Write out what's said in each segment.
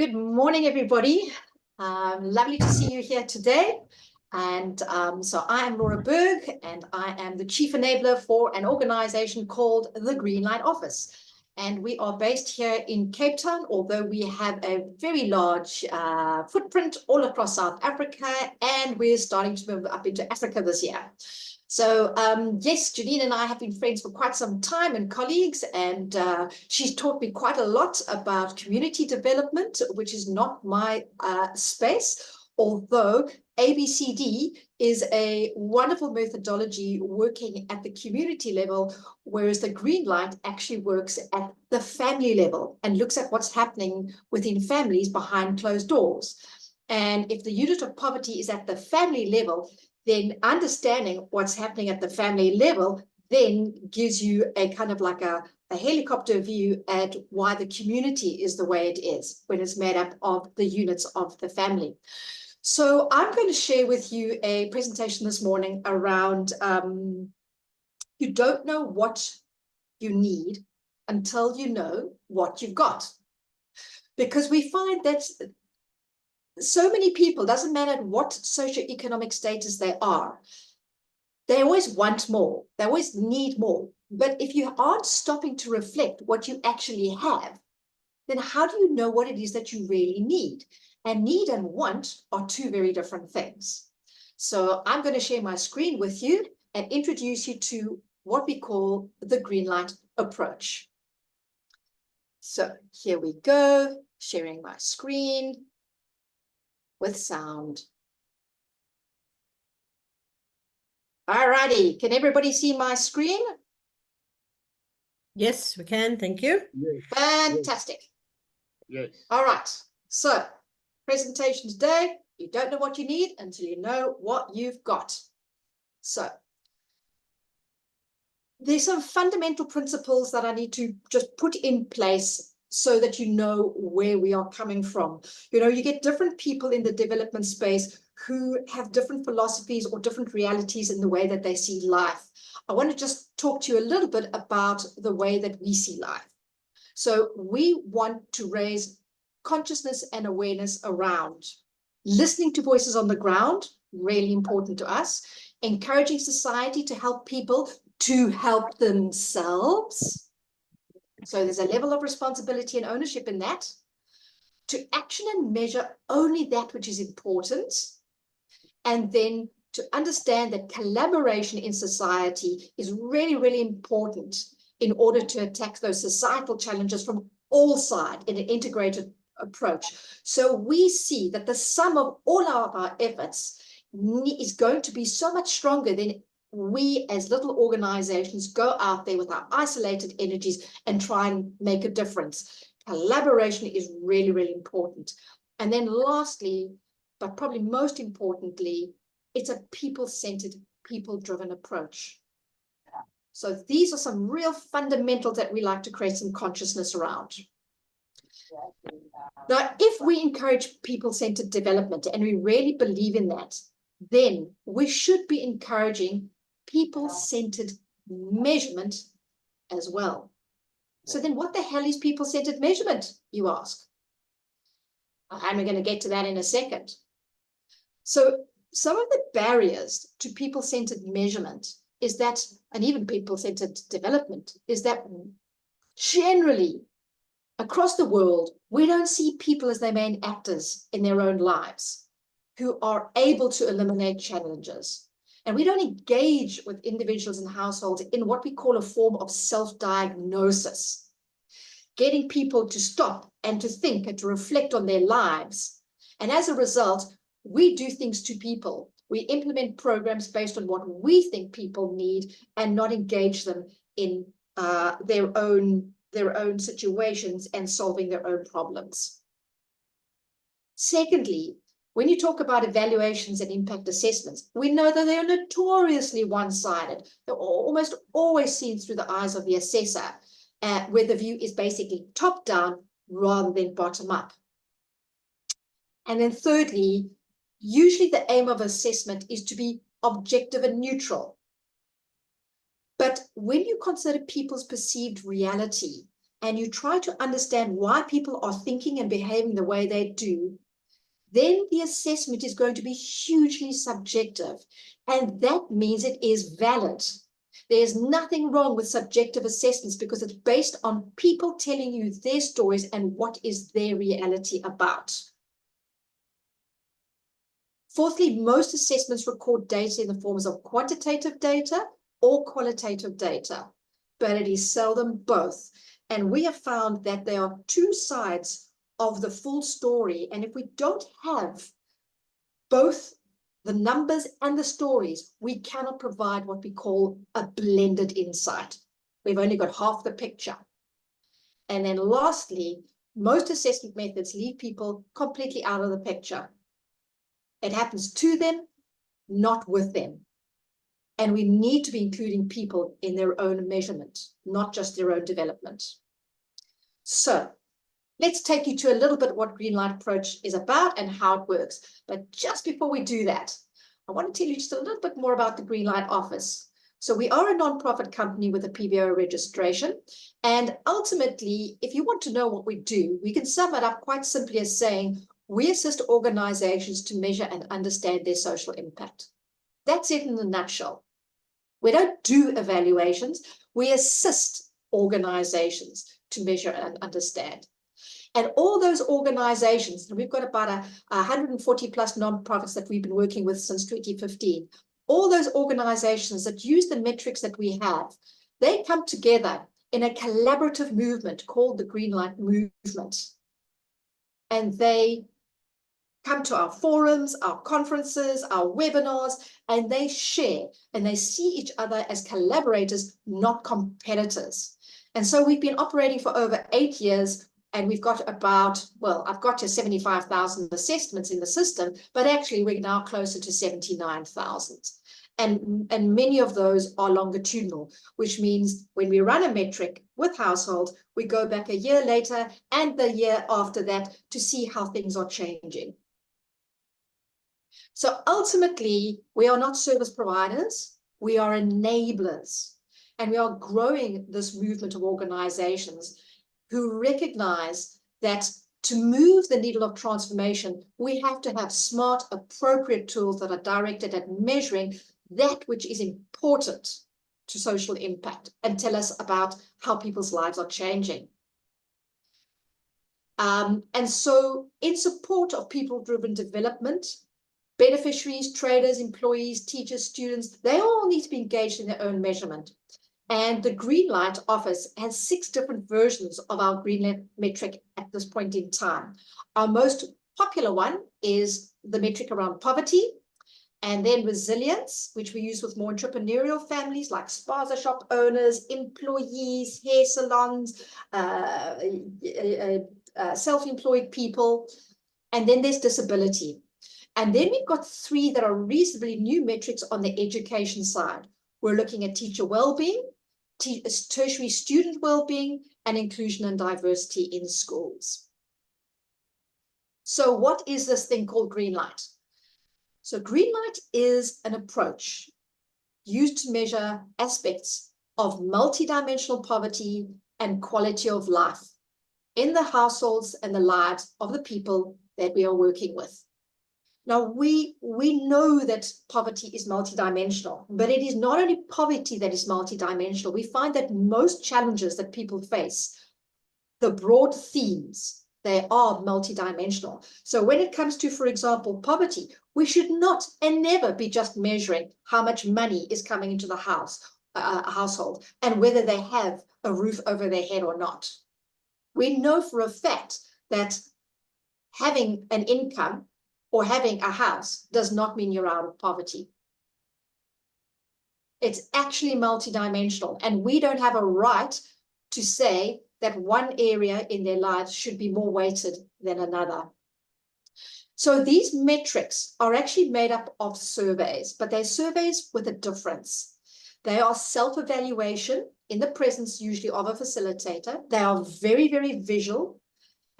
Good morning, everybody. Lovely to see you here today. And so I am Laura Bergh, and I am the Chief Enabler for an organization called the Greenlight Office. And we are based here in Cape Town, although we have a very large footprint all across South Africa, and we're starting to move up into Africa this year. So yes, Janine and I have been friends for quite some time and colleagues, and she's taught me quite a lot about community development, which is not my space, although ABCD is a wonderful methodology working at the community level, whereas the Greenlight actually works at the family level and looks at what's happening within families behind closed doors. And if the unit of poverty is at the family level, then understanding what's happening at the family level then gives you a kind of like a helicopter view at why the community is the way it is when it's made up of the units of the family. So I'm going to share with you a presentation this morning around you don't know what you need until you know what you've got. Because we find that so many people, doesn't matter what socioeconomic status they are, they always want more, they always need more. But if you aren't stopping to reflect what you actually have, then how do you know what it is that you really need? And need and want are two very different things. So I'm going to share my screen with you and introduce you to what we call the Greenlight approach. So here we go, sharing my screen with sound. All righty, can everybody see my screen? Yes, we can, thank you. Yes. Fantastic. Yes. All right, so presentation today, you don't know what you need until you know what you've got. So there's some fundamental principles that I need to just put in place so that you know where we are coming from. You know, you get different people in the development space who have different philosophies or different realities in the way that they see life. I want to just talk to you a little bit about the way that we see life. So we want to raise consciousness and awareness around listening to voices on the ground, really important to us, encouraging society to help people to help themselves. So there's a level of responsibility and ownership in that. To action and measure only that which is important. And then to understand that collaboration in society is really, really important in order to attack those societal challenges from all sides in an integrated approach. So we see that the sum of all of our efforts is going to be so much stronger than we as little organizations go out there with our isolated energies and try and make a difference. Collaboration is really, really important. And then lastly, but probably most importantly, it's a people-centered, people-driven approach. So these are some real fundamentals that we like to create some consciousness around. Now, if we encourage people-centered development and we really believe in that, then we should be encouraging people-centered measurement as well. So then what the hell is people-centered measurement, you ask? And we're going to get to that in a second. So some of the barriers to people-centered measurement is that, and even people-centered development, is that generally across the world, we don't see people as their main actors in their own lives who are able to eliminate challenges. And we don't engage with individuals and households in what we call a form of self-diagnosis, getting people to stop and to think and to reflect on their lives. And as a result, we do things to people. We implement programs based on what we think people need and not engage them in their own situations and solving their own problems. Secondly, when you talk about evaluations and impact assessments, we know that they are notoriously one-sided. They're almost always seen through the eyes of the assessor, where the view is basically top-down rather than bottom-up. And then thirdly, usually the aim of assessment is to be objective and neutral. But when you consider people's perceived reality, and you try to understand why people are thinking and behaving the way they do, then the assessment is going to be hugely subjective. And that means it is valid. There's nothing wrong with subjective assessments because it's based on people telling you their stories and what is their reality about. Fourthly, most assessments record data in the forms of quantitative data or qualitative data, but it is seldom both. And we have found that there are two sides of the full story. And if we don't have both the numbers and the stories, we cannot provide what we call a blended insight. We've only got half the picture. And then lastly, most assessment methods leave people completely out of the picture. It happens to them, not with them. And we need to be including people in their own measurement, not just their own development. So let's take you to a little bit what Greenlight approach is about and how it works. But just before we do that, I want to tell you just a little bit more about the Greenlight Office. So we are a non-profit company with a PBO registration. And ultimately, if you want to know what we do, we can sum it up quite simply as saying, we assist organizations to measure and understand their social impact. That's it in a nutshell. We don't do evaluations. We assist organizations to measure and understand. And all those organizations, and we've got about 140 plus nonprofits that we've been working with since 2015, all those organizations that use the metrics that we have, they come together in a collaborative movement called the Greenlight Movement. And they come to our forums, our conferences, our webinars, and they share and they see each other as collaborators, not competitors. And so we've been operating for over 8 years. And we've got about, well, I've got to 75,000 assessments in the system, but actually we're now closer to 79,000. And many of those are longitudinal, which means when we run a metric with households, we go back a year later and the year after that to see how things are changing. So ultimately, we are not service providers, we are enablers. And we are growing this movement of organizations who recognize that to move the needle of transformation, we have to have smart, appropriate tools that are directed at measuring that which is important to social impact and tell us about how people's lives are changing. And so in support of people-driven development, beneficiaries, traders, employees, teachers, students, they all need to be engaged in their own measurement. And the Greenlight Office has 6 different versions of our Greenlight metric at this point in time. Our most popular one is the metric around poverty, and then resilience, which we use with more entrepreneurial families like spaza shop owners, employees, hair salons, self-employed people. And then there's disability. And then we've got 3 that are reasonably new metrics on the education side. We're looking at teacher well-being, tertiary student well-being, and inclusion and diversity in schools. So what is this thing called Greenlight? So Greenlight is an approach used to measure aspects of multidimensional poverty and quality of life in the households and the lives of the people that we are working with. Now, we know that poverty is multidimensional, but it is not only poverty that is multidimensional. We find that most challenges that people face, the broad themes, they are multidimensional. So when it comes to, for example, poverty, we should not and never be just measuring how much money is coming into the household and whether they have a roof over their head or not. We know for a fact that having an income or having a house does not mean you're out of poverty. It's actually multidimensional, and we don't have a right to say that one area in their lives should be more weighted than another. So these metrics are actually made up of surveys, but they're surveys with a difference. They are self-evaluation in the presence usually of a facilitator. They are very, very visual,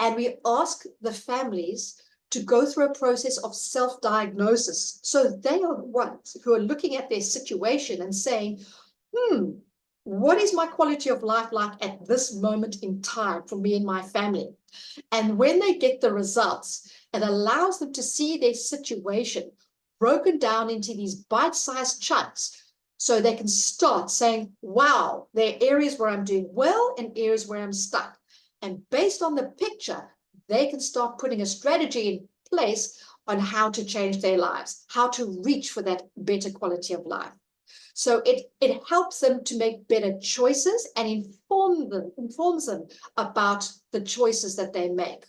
and we ask the families to go through a process of self-diagnosis. So they are the ones who are looking at their situation and saying, what is my quality of life like at this moment in time for me and my family? And when they get the results, it allows them to see their situation broken down into these bite-sized chunks so they can start saying, wow, there are areas where I'm doing well and areas where I'm stuck. And based on the picture, they can start putting a strategy in place on how to change their lives, how to reach for that better quality of life. So it helps them to make better choices and informs them about the choices that they make.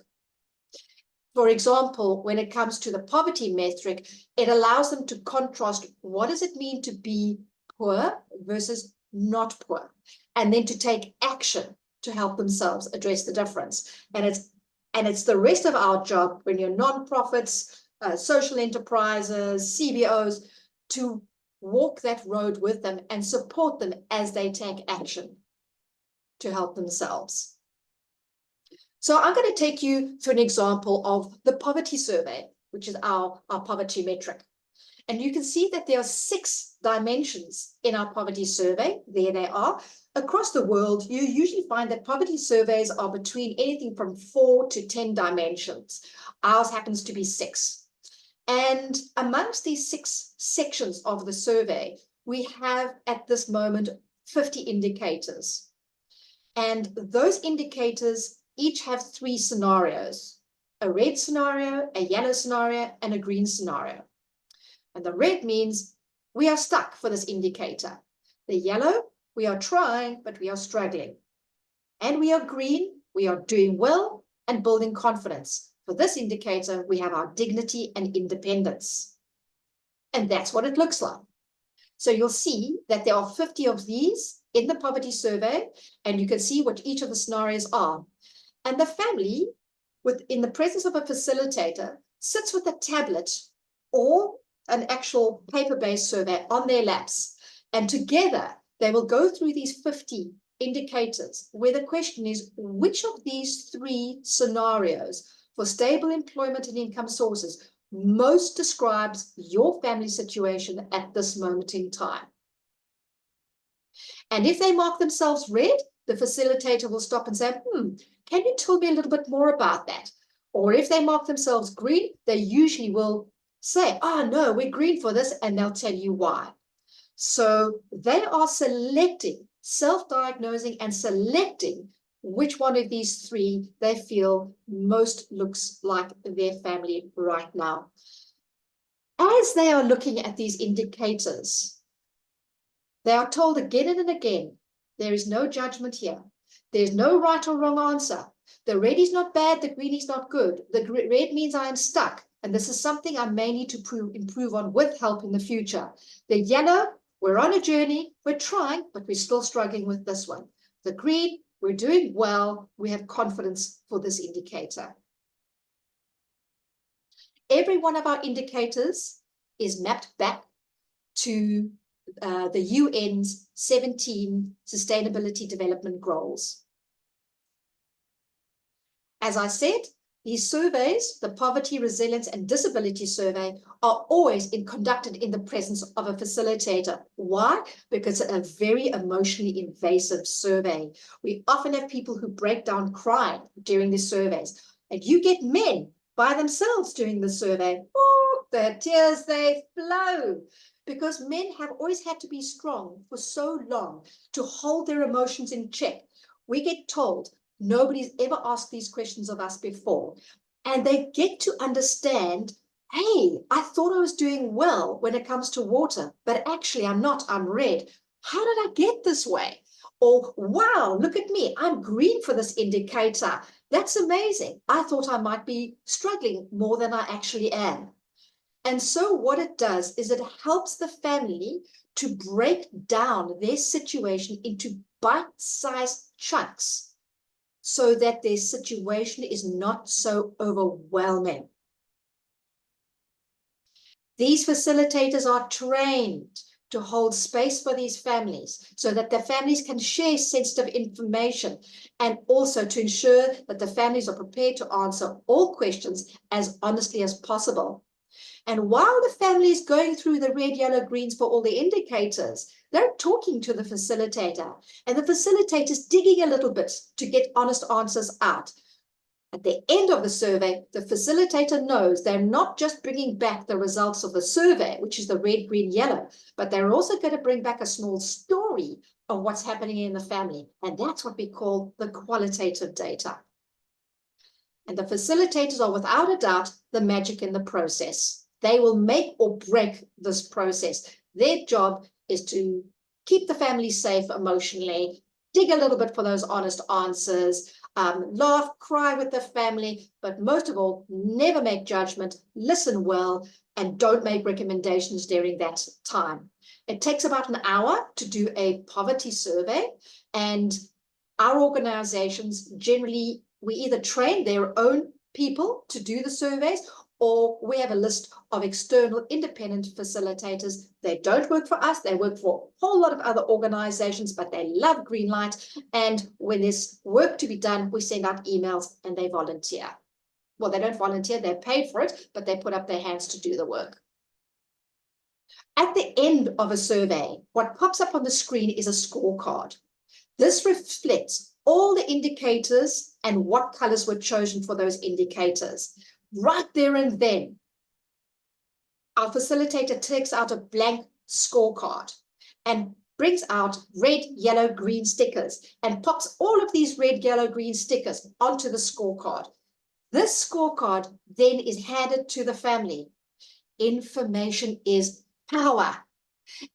For example, when it comes to the poverty metric, it allows them to contrast what does it mean to be poor versus not poor, and then to take action to help themselves address the difference. And it's the rest of our job when you're nonprofits, social enterprises, CBOs, to walk that road with them and support them as they take action to help themselves. So I'm going to take you through an example of the poverty survey, which is our poverty metric. And you can see that there are 6 dimensions in our poverty survey. There they are. Across the world, you usually find that poverty surveys are between anything from 4 to 10 dimensions. Ours happens to be 6. And amongst these 6 sections of the survey, we have at this moment 50 indicators. And those indicators each have 3 scenarios: a red scenario, a yellow scenario, and a green scenario. And the red means we are stuck for this indicator. The yellow, we are trying, but we are struggling. And we are green, we are doing well and building confidence. For this indicator, we have our dignity and independence. And that's what it looks like. So you'll see that there are 50 of these in the poverty survey, and you can see what each of the scenarios are. And the family, in the presence of a facilitator, sits with a tablet or an actual paper-based survey on their laps. And together, they will go through these 50 indicators where the question is, which of these 3 scenarios for stable employment and income sources most describes your family situation at this moment in time? And if they mark themselves red, the facilitator will stop and say, can you tell me a little bit more about that? Or if they mark themselves green, they usually will say, no, we're green for this, and they'll tell you why. So they are selecting, self-diagnosing and selecting which one of these 3 they feel most looks like their family right now. As they are looking at these indicators, they are told again and again, there is no judgment here. There's no right or wrong answer. The red is not bad, the green is not good. The red means I am stuck, and this is something I may need to improve on with help in the future. The yellow, we're on a journey, we're trying, but we're still struggling with this one. The green, we're doing well, we have confidence for this indicator. Every one of our indicators is mapped back to the UN's 17 Sustainability Development Goals. As I said, these surveys, the Poverty, Resilience and Disability Survey, are always conducted in the presence of a facilitator. Why? Because it's a very emotionally invasive survey. We often have people who break down crying during the surveys. And you get men by themselves doing the survey. Oh, the tears, they flow. Because men have always had to be strong for so long to hold their emotions in check. We get told, nobody's ever asked these questions of us before. And they get to understand, hey, I thought I was doing well when it comes to water, but actually I'm not, I'm red. How did I get this way? Or, wow, look at me, I'm green for this indicator. That's amazing. I thought I might be struggling more than I actually am. And so what it does is it helps the family to break down their situation into bite-sized chunks so that their situation is not so overwhelming. These facilitators are trained to hold space for these families so that the families can share sensitive information, and also to ensure that the families are prepared to answer all questions as honestly as possible. And while the family is going through the red, yellow, greens for all the indicators, they're talking to the facilitator, and the facilitator is digging a little bit to get honest answers out. At the end of the survey, the facilitator knows they're not just bringing back the results of the survey, which is the red, green, yellow, but they're also going to bring back a small story of what's happening in the family. And that's what we call the qualitative data. And the facilitators are without a doubt the magic in the process. They will make or break this process. Their job is to keep the family safe emotionally, dig a little bit for those honest answers, laugh, cry with the family, but most of all, never make judgment, listen well, and don't make recommendations during that time. It takes about an hour to do a poverty survey, and our organizations generally, we either train their own people to do the surveys, or we have a list of external independent facilitators. They don't work for us, they work for a whole lot of other organizations, but they love Greenlight. And when there's work to be done, we send out emails and they volunteer. Well, they don't volunteer, they're paid for it, but they put up their hands to do the work. At the end of a survey, what pops up on the screen is a scorecard. This reflects all the indicators and what colors were chosen for those indicators. Right there and then, our facilitator takes out a blank scorecard and brings out red, yellow, green stickers and pops all of these red, yellow, green stickers onto the scorecard. This scorecard then is handed to the family. Information is power.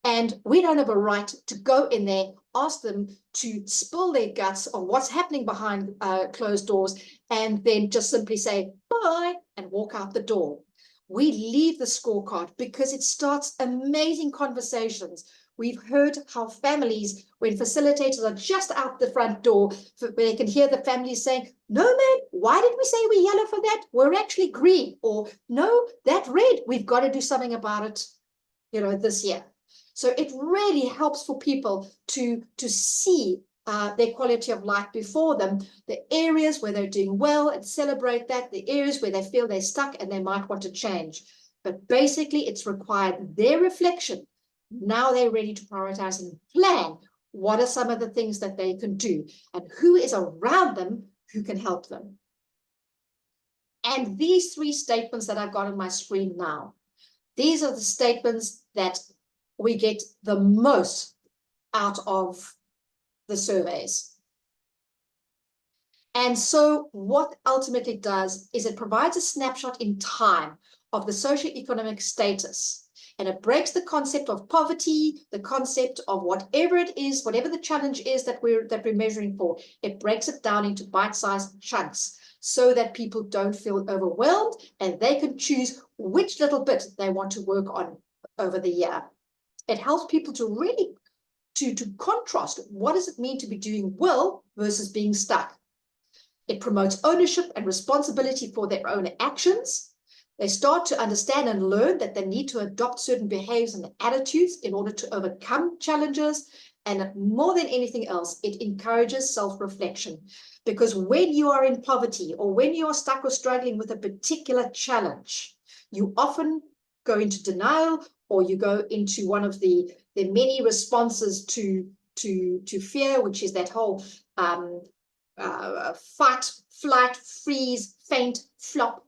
And we don't have a right to go in there, ask them to spill their guts on what's happening behind closed doors, and then just simply say bye and walk out the door. We leave the scorecard because it starts amazing conversations. We've heard how families, when facilitators are just out the front door, they can hear the families saying, no, man, why did we say we're yellow for that? We're actually green. Or no, that red, we've got to do something about it, this year. So it really helps for people to see their quality of life before them, the areas where they're doing well and celebrate that, the areas where they feel they're stuck and they might want to change. But basically, it's required their reflection. Now they're ready to prioritize and plan what are some of the things that they can do and who is around them who can help them. And these three statements that I've got on my screen now, these are the statements that we get the most out of the surveys. And so what ultimately does is it provides a snapshot in time of the socioeconomic status, and it breaks the concept of poverty, the concept of whatever it is, whatever the challenge is that we're measuring for. It breaks it down into bite-sized chunks so that people don't feel overwhelmed and they can choose which little bit they want to work on over the year. It helps people to really to contrast what does it mean to be doing well versus being stuck. It promotes ownership and responsibility for their own actions. They start to understand and learn that they need to adopt certain behaviors and attitudes in order to overcome challenges. And more than anything else, it encourages self-reflection. Because when you are in poverty or when you are stuck or struggling with a particular challenge, you often go into denial, or you go into one of the many responses to fear, which is that whole fight, flight, freeze, faint, flop,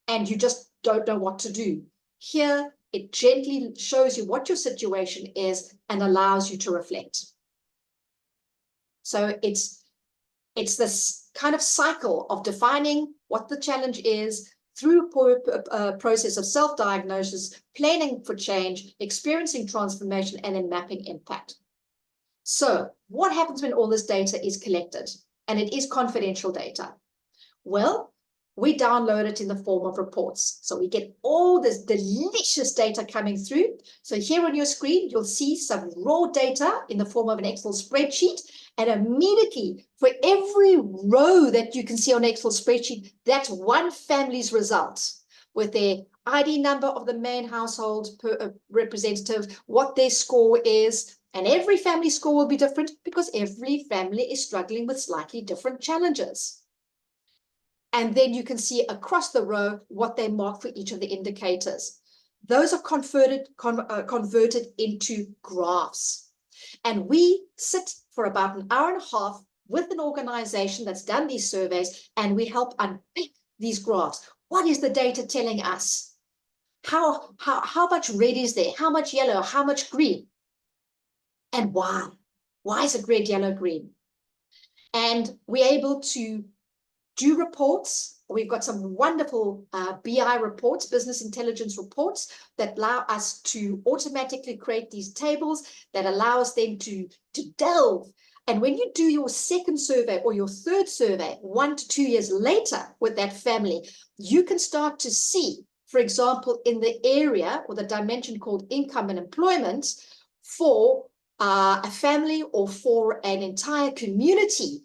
and you just don't know what to do. Here, it gently shows you what your situation is and allows you to reflect. So it's this kind of cycle of defining what the challenge is, through a process of self-diagnosis, planning for change, experiencing transformation, and then mapping impact. So what happens when all this data is collected? And it is confidential data. Well, we download it in the form of reports. So we get all this delicious data coming through. So here on your screen, you'll see some raw data in the form of an Excel spreadsheet. And immediately, for every row that you can see on an Excel spreadsheet, that's one family's results with their ID number of the main household representative, what their score is. And every family score will be different because every family is struggling with slightly different challenges. And then you can see across the row what they mark for each of the indicators. those are converted into graphs. And we sit for about an hour and a half with an organization that's done these surveys, and we help unpick these graphs. What is the data telling us? How much red is there? How much yellow? How much green? And why? Why is it red, yellow, green? And we're able to do reports. We've got some wonderful BI reports, business intelligence reports, that allow us to automatically create these tables that allow us then to delve. And when you do your second survey or your third survey 1 to 2 years later with that family, you can start to see, for example, in the area or the dimension called income and employment for a family or for an entire community,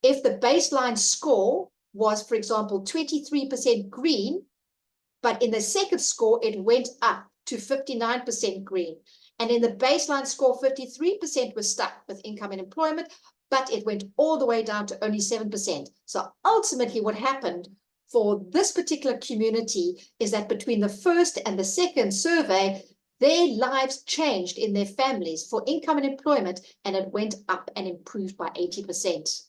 if the baseline score was, for example, 23% green, but in the second score, it went up to 59% green. And in the baseline score, 53% was stuck with income and employment, but it went all the way down to only 7%. So ultimately what happened for this particular community is that between the first and the second survey, their lives changed in their families for income and employment, and it went up and improved by 80%.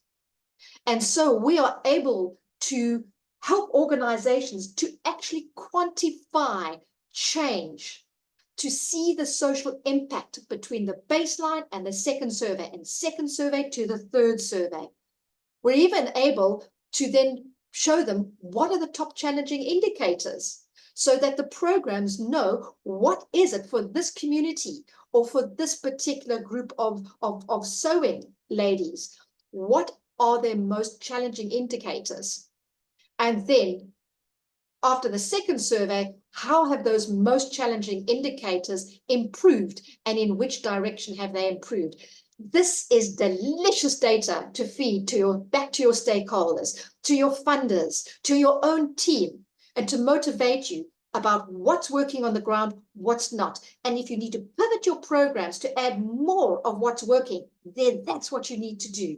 And so we are able to help organizations to actually quantify change, to see the social impact between the baseline and the second survey, and second survey to the third survey. We're even able to then show them what are the top challenging indicators, so that the programs know what is it for this community or for this particular group of sewing ladies. What are their most challenging indicators? And then after the second survey, how have those most challenging indicators improved, and in which direction have they improved? This is delicious data to feed back to your stakeholders, to your funders, to your own team, and to motivate you about what's working on the ground, what's not. And if you need to pivot your programs to add more of what's working, then that's what you need to do.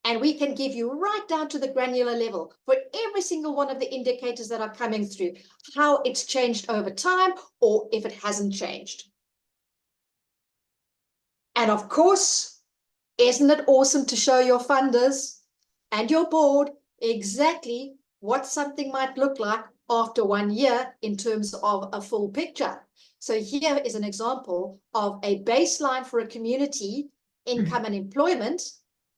And we can give you right down to the granular level for every single one of the indicators that are coming through, how it's changed over time or if it hasn't changed. And of course, isn't it awesome to show your funders and your board exactly what something might look like after 1 year in terms of a full picture? So here is an example of a baseline for a community, income and employment.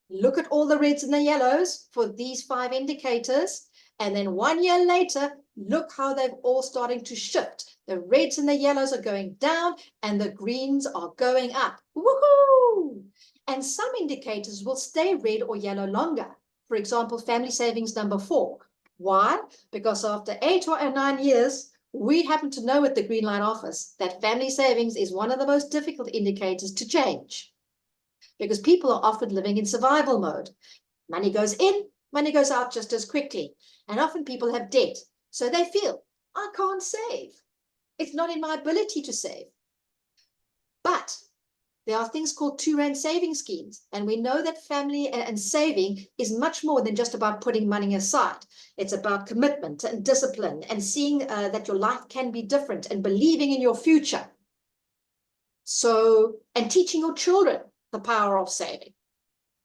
Look at all the reds and the yellows for these 5 indicators. And then 1 year later, look how they've all starting to shift. The reds and the yellows are going down and the greens are going up. Woohoo! And some indicators will stay red or yellow longer. For example, family savings number 4. Why? Because after 8 or 9 years, we happen to know at the Greenlight Office that family savings is one of the most difficult indicators to change, because people are often living in survival mode. Money goes in, money goes out just as quickly. And often people have debt. So they feel, I can't save. It's not in my ability to save. But there are things called 2 Rand saving schemes. And we know that family and saving is much more than just about putting money aside. It's about commitment and discipline and seeing that your life can be different and believing in your future. So, and teaching your children the power of saving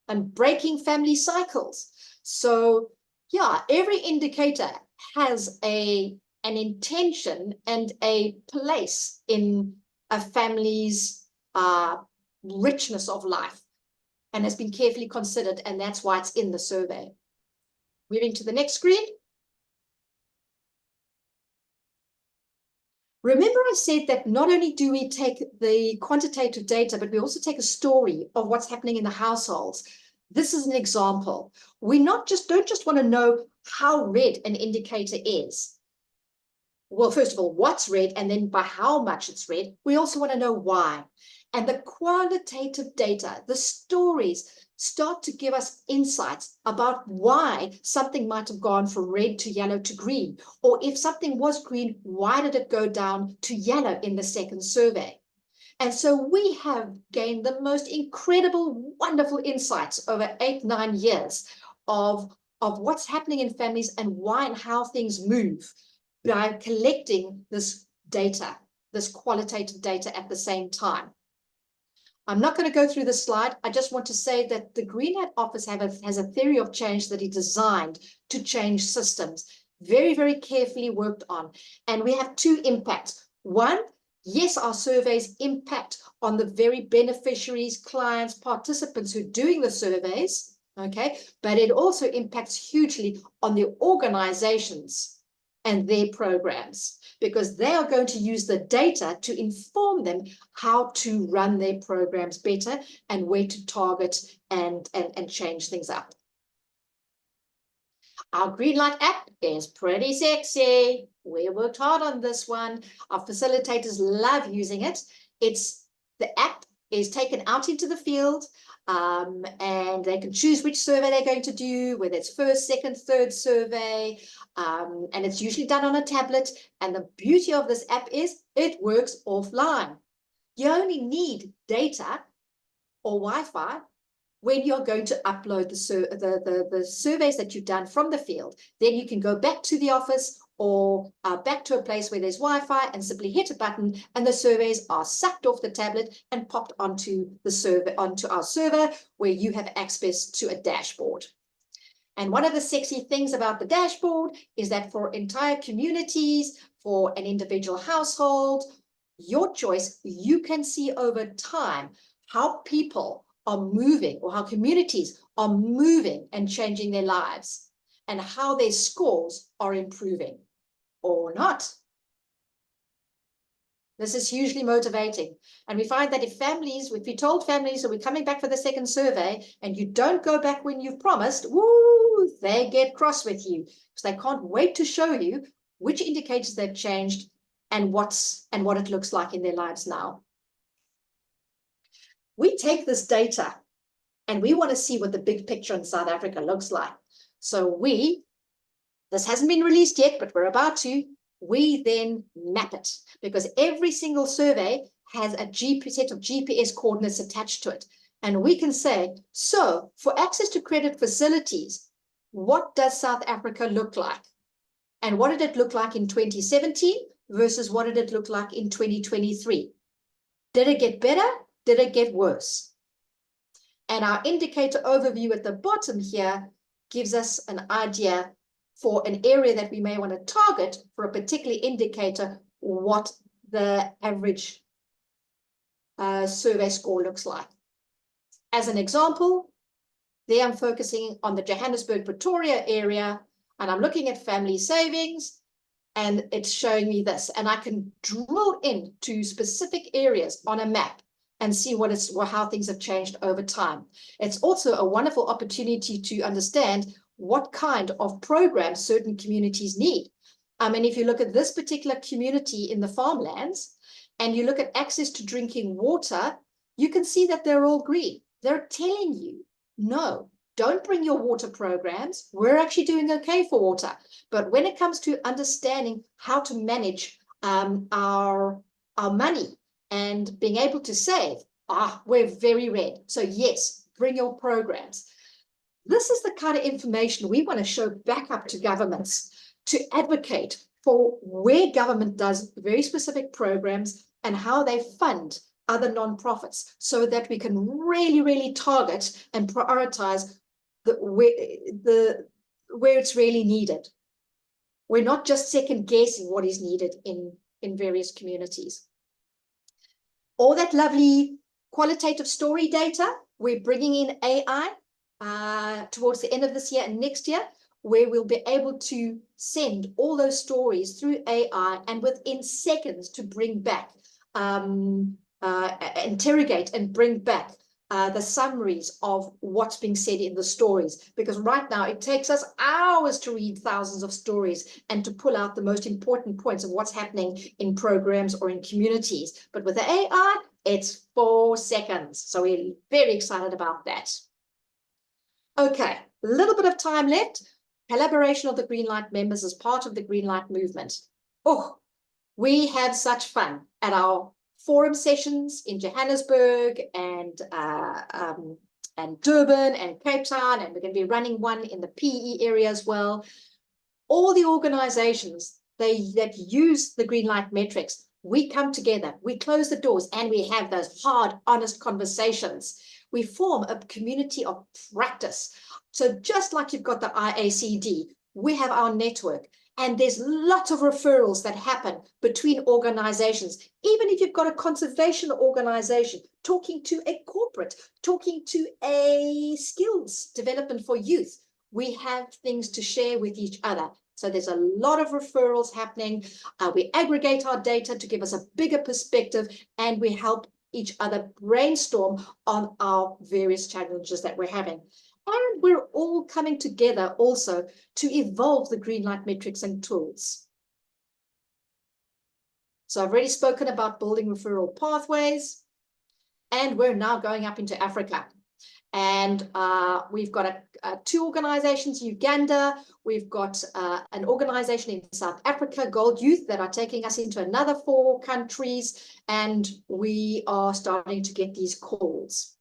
and breaking family cycles. So yeah, every indicator has an intention and a place in a family's richness of life, and has been carefully considered, and that's why it's in the survey. Moving to the next screen. Remember I said that not only do we take the quantitative data, but we also take a story of what's happening in the households. This is an example. We don't just want to know how red an indicator is. Well, first of all, what's red, and then by how much it's red. We also want to know why. And the qualitative data, the stories, start to give us insights about why something might have gone from red to yellow to green. Or if something was green, why did it go down to yellow in the second survey? And so we have gained the most incredible, wonderful insights over 8-9 years of what's happening in families and why and how things move. by collecting this data, this qualitative data at the same time. I'm not going to go through this slide. I just want to say that the Greenlight Office has a theory of change that is designed to change systems, very, very carefully worked on. And we have two impacts. One, yes, our surveys impact on the very beneficiaries, clients, participants who are doing the surveys, okay? But it also impacts hugely on the organizations and their programs, because they are going to use the data to inform them how to run their programs better and where to target and change things up. Our Greenlight app is pretty sexy. We worked hard on this one. Our facilitators love using it. The app is taken out into the field, and they can choose which survey they're going to do, whether it's first, second, third survey, and it's usually done on a tablet. And the beauty of this app is it works offline. You only need data or Wi-Fi when you're going to upload the surveys that you've done from the field. Then you can go back to the office or back to a place where there's Wi-Fi and simply hit a button, and the surveys are sucked off the tablet and popped onto our server, where you have access to a dashboard. And one of the sexy things about the dashboard is that for entire communities, for an individual household, your choice, you can see over time how people are moving, or how communities are moving and changing their lives, and how their scores are improving or not. This is hugely motivating. And we find that if we told families that we're coming back for the second survey and you don't go back when you've promised, woo, they get cross with you, because they can't wait to show you which indicators they've changed and what it looks like in their lives now. We take this data and we want to see what the big picture in South Africa looks like. So this hasn't been released yet, but we're about to. We then map it, because every single survey has a set of GPS coordinates attached to it. And we can say, so for access to credit facilities, what does South Africa look like? And what did it look like in 2017 versus what did it look like in 2023? Did it get better? Did it get worse? And our indicator overview at the bottom here gives us an idea for an area that we may want to target for a particular indicator, what the average survey score looks like. As an example, there I'm focusing on the Johannesburg-Pretoria area, and I'm looking at family savings, and it's showing me this. And I can drill into specific areas on a map and see how things have changed over time. It's also a wonderful opportunity to understand what kind of programs certain communities need. And if you look at this particular community in the farmlands, and you look at access to drinking water, you can see that they're all green. They're telling you, no, don't bring your water programs. We're actually doing okay for water. But when it comes to understanding how to manage our money and being able to save, we're very red. So yes, bring your programs. This is the kind of information we want to show back up to governments to advocate for where government does very specific programs and how they fund other nonprofits, so that we can really, really target and prioritize where it's really needed. We're not just second guessing what is needed in various communities. All that lovely qualitative story data, we're bringing in AI towards the end of this year and next year, where we'll be able to send all those stories through AI, and within seconds to bring back, interrogate and bring back the summaries of what's being said in the stories. Because right now it takes us hours to read thousands of stories and to pull out the most important points of what's happening in programs or in communities. But with the AI, it's 4 seconds. So we're very excited about that. Okay, a little bit of time left. Collaboration of the Greenlight members as part of the Greenlight movement. Oh, we had such fun at our forum sessions in Johannesburg and Durban and Cape Town, and we're going to be running one in the PE area as well. All the organizations that use the Greenlight metrics, we come together, we close the doors, and we have those hard, honest conversations. We form a community of practice. So just like you've got the IACD, we have our network, and there's lots of referrals that happen between organizations. Even if you've got a conservation organization, talking to a corporate, talking to a skills development for youth, we have things to share with each other. So there's a lot of referrals happening. We aggregate our data to give us a bigger perspective, and we help each other brainstorm on our various challenges that we're having. And we're all coming together also to evolve the Greenlight metrics and tools. So I've already spoken about building referral pathways, and we're now going up into Africa. And we've got two organizations, Uganda. We've got an organization in South Africa, Gold Youth, that are taking us into another 4 countries. And we are starting to get these calls.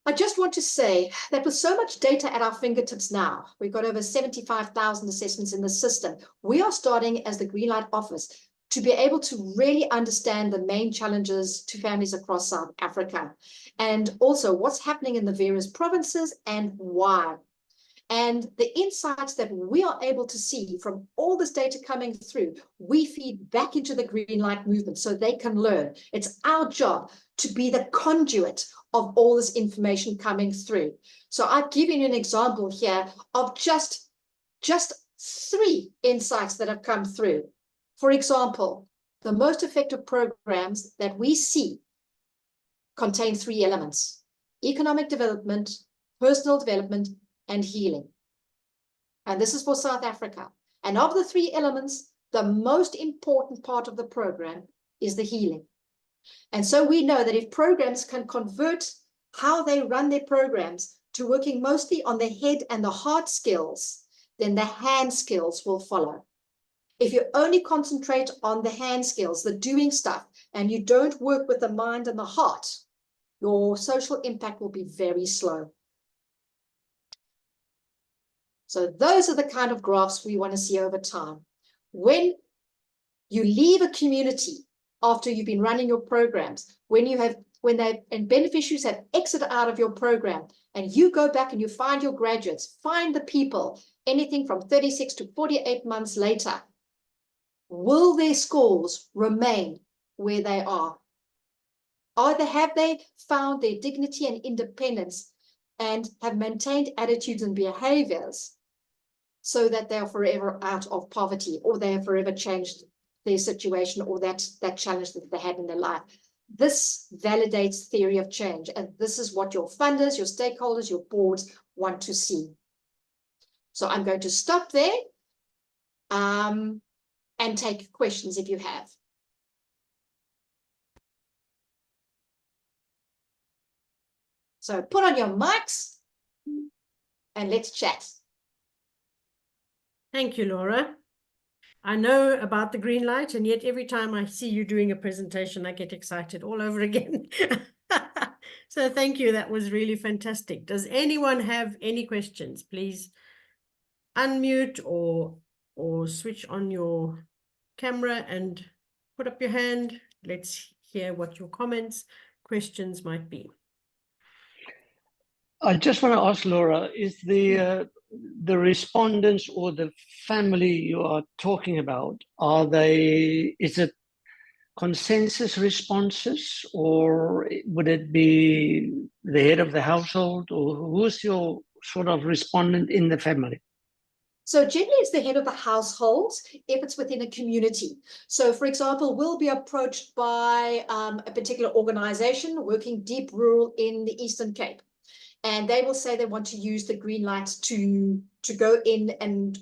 I just want to say that with so much data at our fingertips now, we've got over 75,000 assessments in the system. We are starting as the Greenlight Office to be able to really understand the main challenges to families across South Africa, and also what's happening in the various provinces and why. And the insights that we are able to see from all this data coming through, we feed back into the Greenlight movement so they can learn. It's our job to be the conduit of all this information coming through. So I've given you an example here of just 3 insights that have come through. For example, the most effective programs that we see contain 3 elements: economic development, personal development, and healing. And this is for South Africa. And of the 3 elements, the most important part of the program is the healing. And so we know that if programs can convert how they run their programs to working mostly on the head and the heart skills, then the hand skills will follow. If you only concentrate on the hand skills, the doing stuff, and you don't work with the mind and the heart, your social impact will be very slow. So those are the kind of graphs we want to see over time. When you leave a community after you've been running your programs, when beneficiaries have exited out of your program, and you go back and you find your graduates, find the people, anything from 36 to 48 months later, will their scores remain where they are? Have they found their dignity and independence and have maintained attitudes and behaviors so that they are forever out of poverty, or they have forever changed their situation, or that challenge that they had in their life? This validates theory of change, and this is what your funders, your stakeholders, your boards want to see. So I'm going to stop there and take questions if you have. So put on your mics and let's chat. Thank you, Laura. I know about the Greenlight, and yet every time I see you doing a presentation, I get excited all over again. So thank you. That was really fantastic. Does anyone have any questions? Please unmute or switch on your camera and put up your hand. Let's hear what your comments, questions might be. I just want to ask Laura, is the respondents or the family you are talking about, is it consensus responses, or would it be the head of the household, or who's your sort of respondent in the family? So generally it's the head of the household if it's within a community. So for example, we'll be approached by a particular organization working deep rural in the Eastern Cape. And they will say they want to use the Greenlight to go in and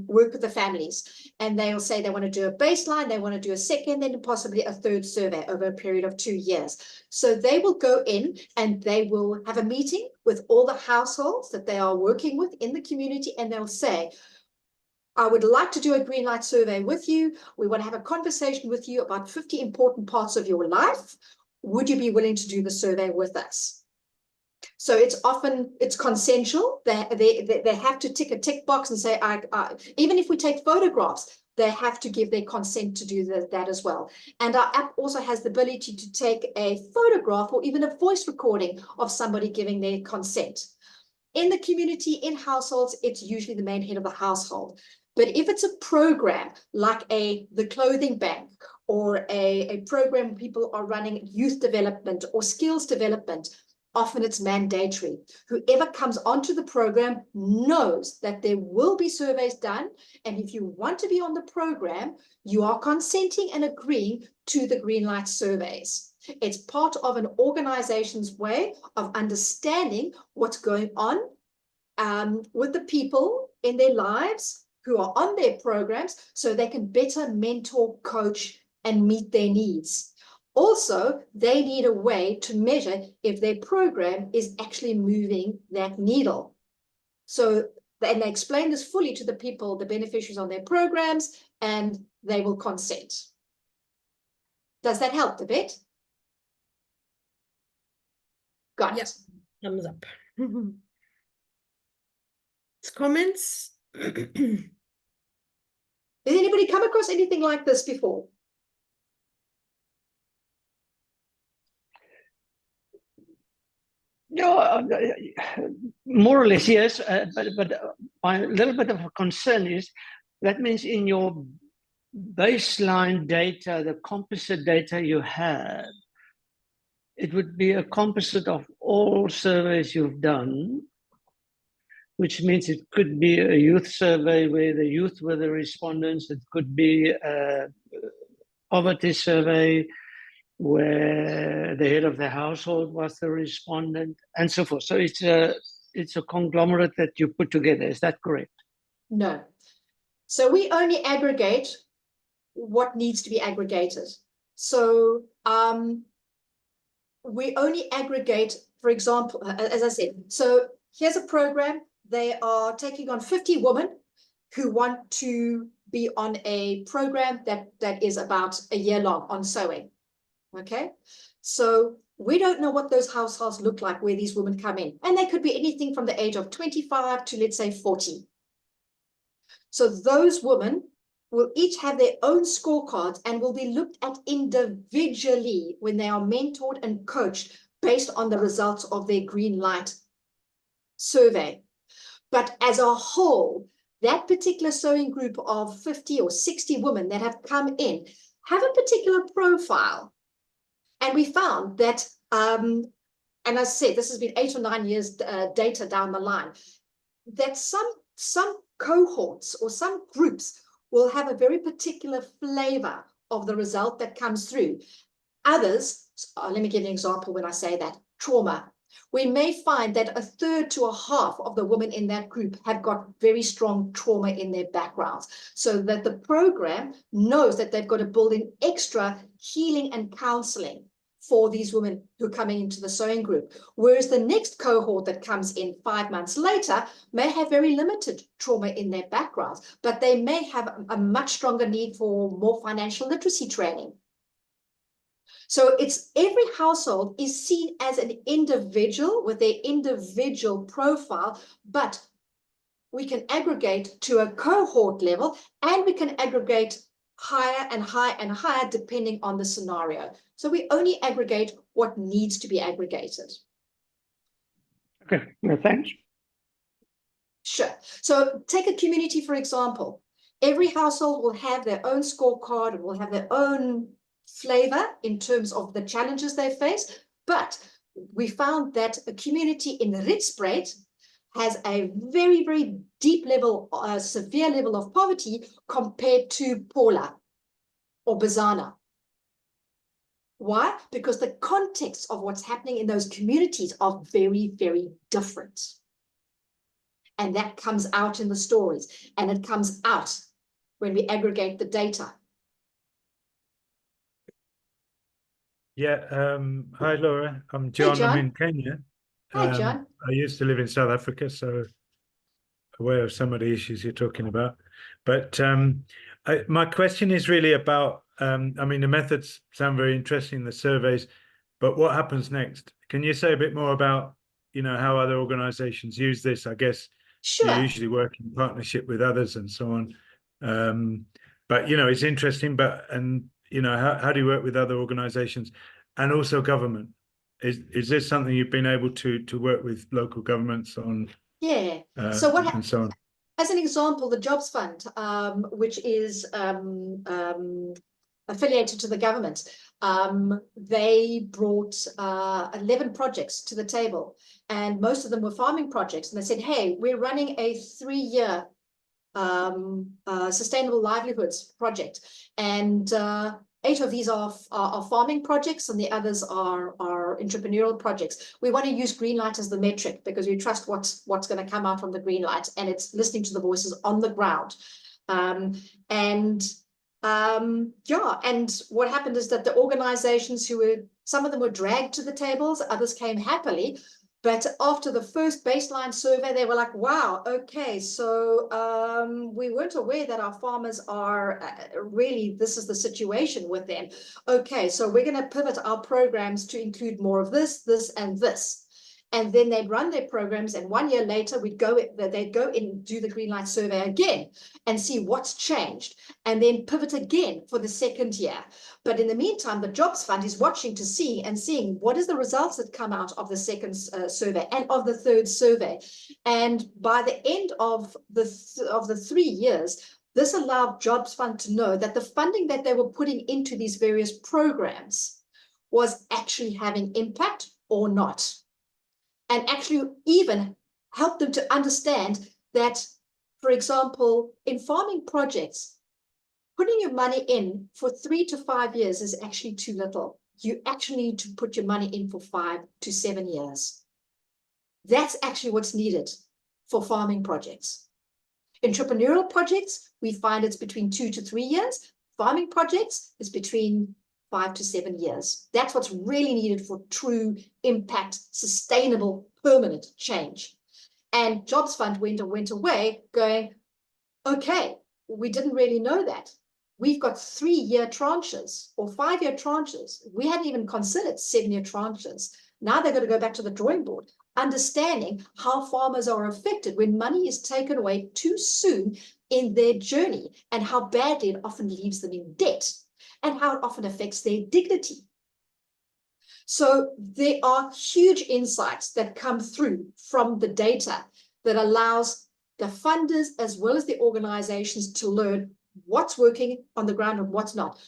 work with the families. And they will say they want to do a baseline, they want to do a second, then possibly a third survey over a period of 2 years. So they will go in and they will have a meeting with all the households that they are working with in the community, and they'll say, I would like to do a Greenlight survey with you. We want to have a conversation with you about 50 important parts of your life. Would you be willing to do the survey with us? So it's consensual. They have to tick a tick box and say, even if we take photographs, they have to give their consent to do that as well. And our app also has the ability to take a photograph or even a voice recording of somebody giving their consent. In the community, in households, it's usually the main head of the household. But if it's a program like the clothing bank or a program people are running youth development or skills development, often it's mandatory. Whoever comes onto the program knows that there will be surveys done. And if you want to be on the program, you are consenting and agreeing to the Greenlight surveys. It's part of an organization's way of understanding what's going on with the people in their lives who are on their programs so they can better mentor, coach, and meet their needs. Also, they need a way to measure if their program is actually moving that needle. So, and they explain this fully to the people, the beneficiaries on their programs, and they will consent. Does that help a bit? Got it. Thumbs up. Comments? Has anybody come across anything like this before? No, more or less, yes. But my little bit of a concern is that means in your baseline data, the composite data you have, it would be a composite of all surveys you've done, which means it could be a youth survey where the youth were the respondents. It could be a poverty survey where the head of the household was the respondent, and so forth. So it's a conglomerate that you put together. Is that correct? No. So we only aggregate what needs to be aggregated. So we only aggregate, for example, as I said, so here's a program. They are taking on 50 women who want to be on a program that is about a year long on sewing. Okay, so we don't know what those households look like where these women come in. And they could be anything from the age of 25 to, let's say, 40. So those women will each have their own scorecards and will be looked at individually when they are mentored and coached based on the results of their Greenlight survey. But as a whole, that particular sewing group of 50 or 60 women that have come in have a particular profile. And we found that, and as I said, this has been 8 or 9 years data down the line, that some cohorts or some groups will have a very particular flavor of the result that comes through. Others, let me give you an example when I say that, trauma. We may find that 1/3 to 1/2 of the women in that group have got very strong trauma in their backgrounds, so that the program knows that they've got to build in extra healing and counseling for these women who are coming into the sewing group. Whereas the next cohort that comes in 5 months later may have very limited trauma in their backgrounds, but they may have a much stronger need for more financial literacy training. So it's every household is seen as an individual with their individual profile, but we can aggregate to a cohort level, and we can aggregate higher and higher and higher depending on the scenario. So we only aggregate what needs to be aggregated. Okay, no, thanks. Sure. So take a community, for example. Every household will have their own scorecard and will have their own flavor in terms of the challenges they face. But we found that a community in Ritsbreed has a very, very deep level, severe level of poverty compared to Paula or Bazana. Why? Because the context of what's happening in those communities are very, very different. And that comes out in the stories, and it comes out when we aggregate the data. Yeah, hi Laura, I'm John. Hey, John. I'm in Kenya. Hi, John. I used to live in South Africa, so aware of some of the issues you're talking about. But my question is really about, I mean, the methods sound very interesting, the surveys, but what happens next? Can you say a bit more about, you know, how other organizations use this? I guess Sure. you usually work in partnership with others and so on. But, you know, it's interesting, and, you know, how do you work with other organizations and also government? Is this something you've been able to work with local governments on? Yeah. So what and so on? As an example, the Jobs Fund, which is affiliated to the government, they brought 11 projects to the table, and most of them were farming projects. And they said, hey, we're running a 3-year sustainable livelihoods project, and 8 of these are farming projects, and the others are entrepreneurial projects. We want to use Greenlight as the metric because we trust what's going to come out from the Greenlight, and it's listening to the voices on the ground. Yeah, and what happened is that the organizations some of them were dragged to the tables, others came happily. But after the first baseline survey, they were like, wow, okay, so we weren't aware that our farmers are really, this is the situation with them. Okay, so we're going to pivot our programs to include more of this, this, and this. And then they'd run their programs, and 1 year later, they'd go in and do the Greenlight survey again and see what's changed, and then pivot again for the 2nd year. But in the meantime, the Jobs Fund is watching to see and seeing what is the results that come out of the 2nd survey and of the 3rd survey. And by the end of the 3 years, this allowed Jobs Fund to know that the funding that they were putting into these various programs was actually having impact or not. And actually even help them to understand that, for example, in farming projects, putting your money in for 3 to 5 years is actually too little. You actually need to put your money in for 5 to 7 years. That's actually what's needed for farming projects. Entrepreneurial projects, we find it's between 2 to 3 years. Farming projects is between 5 to 7 years. That's what's really needed for true impact, sustainable, permanent change. And Jobs Fund went away going, okay, we didn't really know that. We've got 3-year tranches or 5-year tranches. We hadn't even considered 7-year tranches. Now they're going to go back to the drawing board, understanding how farmers are affected when money is taken away too soon in their journey, and how badly it often leaves them in debt, and how it often affects their dignity. So there are huge insights that come through from the data that allows the funders as well as the organizations to learn what's working on the ground and what's not.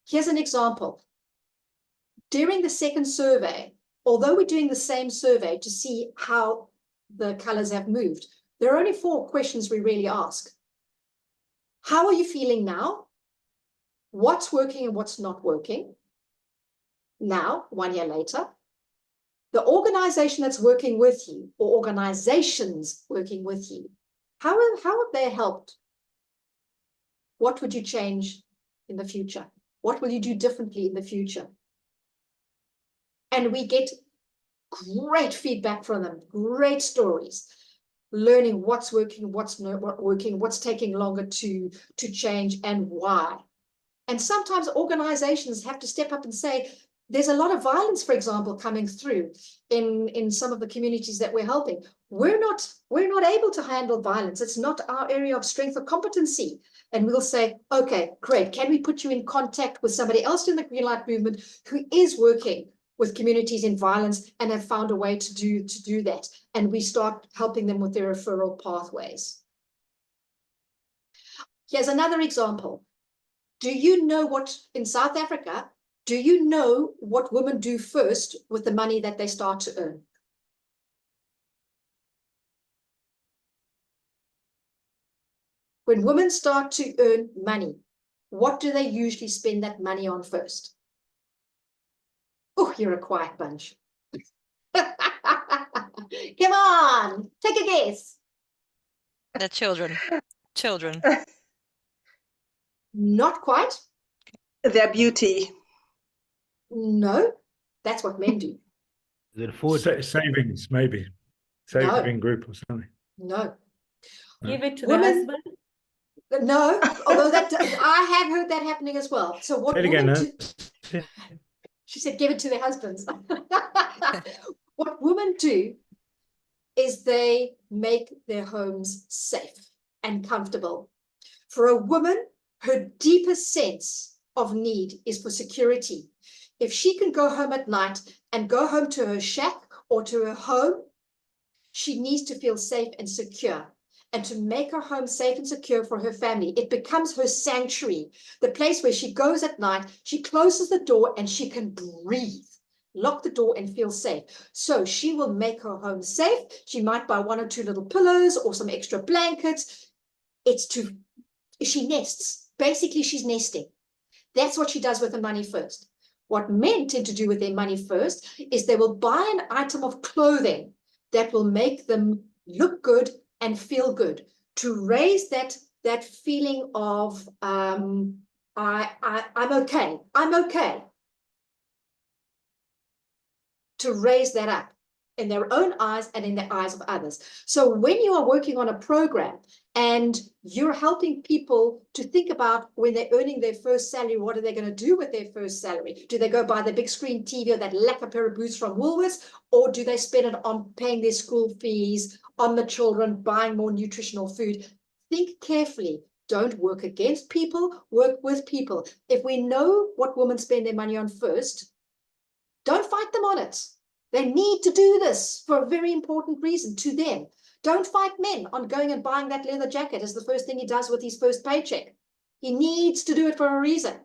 Here's an example. During the 2nd survey, although we're doing the same survey to see how the colors have moved, there are only 4 questions we really ask. How are you feeling now? What's working and what's not working? Now, 1 year later, the organization that's working with you, or organizations working with you, how have they helped? What would you change in the future? What will you do differently in the future? And we get great feedback from them, great stories, learning what's working, what's not working, what's taking longer to change, and why. And sometimes organizations have to step up and say, there's a lot of violence, for example, coming through in some of the communities that we're helping. We're not able to handle violence. It's not our area of strength or competency. And we'll say, okay, great. Can we put you in contact with somebody else in the Greenlight movement who is working with communities in violence and have found a way to do that? And we start helping them with their referral pathways. Here's another example. Do you know what, in South Africa, do you know what women do first with the money that they start to earn? When women start to earn money, what do they usually spend that money on first? Oh, you're a quiet bunch. Come on, take a guess. The children. Children. Not quite. Their beauty. No, that's what men do. Is it food? Savings, maybe. Saving group or something. No. Give it to the Women, husband. no, although that I have heard that happening as well. So what Say it again, women do, she said, give it to their husbands. What women do is they make their homes safe and comfortable. For a woman, her deepest sense of need is for security. If she can go home at night and go home to her shack or to her home, she needs to feel safe and secure. And to make her home safe and secure for her family, it becomes her sanctuary, the place where she goes at night, she closes the door and she can breathe, lock the door and feel safe. So she will make her home safe. She might buy 1 or 2 little pillows or some extra blankets. She nests. Basically, she's nesting. That's what she does with the money first. What men tend to do with their money first is they will buy an item of clothing that will make them look good and feel good, to raise that feeling of I'm okay, to raise that up in their own eyes and in the eyes of others. So when you are working on a program and you're helping people to think about when they're earning their first salary, what are they going to do with their first salary? Do they go buy the big screen TV or that lacquer pair of boots from Woolworths, or do they spend it on paying their school fees, on the children, buying more nutritional food? Think carefully. Don't work against people, work with people. If we know what women spend their money on first, don't fight them on it. They need to do this for a very important reason to them. Don't fight men on going and buying that leather jacket as the first thing he does with his first paycheck. He needs to do it for a reason.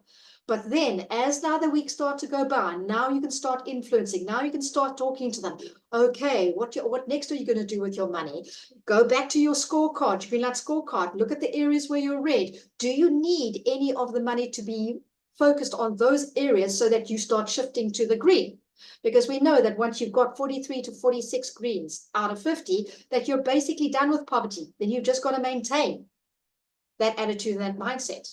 But then, as now the weeks start to go by, now you can start influencing. Now you can start talking to them. Okay, what next are you going to do with your money? Go back to your scorecard, your Greenlight scorecard. Look at the areas where you're red. Do you need any of the money to be focused on those areas so that you start shifting to the green? Because we know that once you've got 43 to 46 greens out of 50, that you're basically done with poverty. Then you've just got to maintain that attitude and that mindset.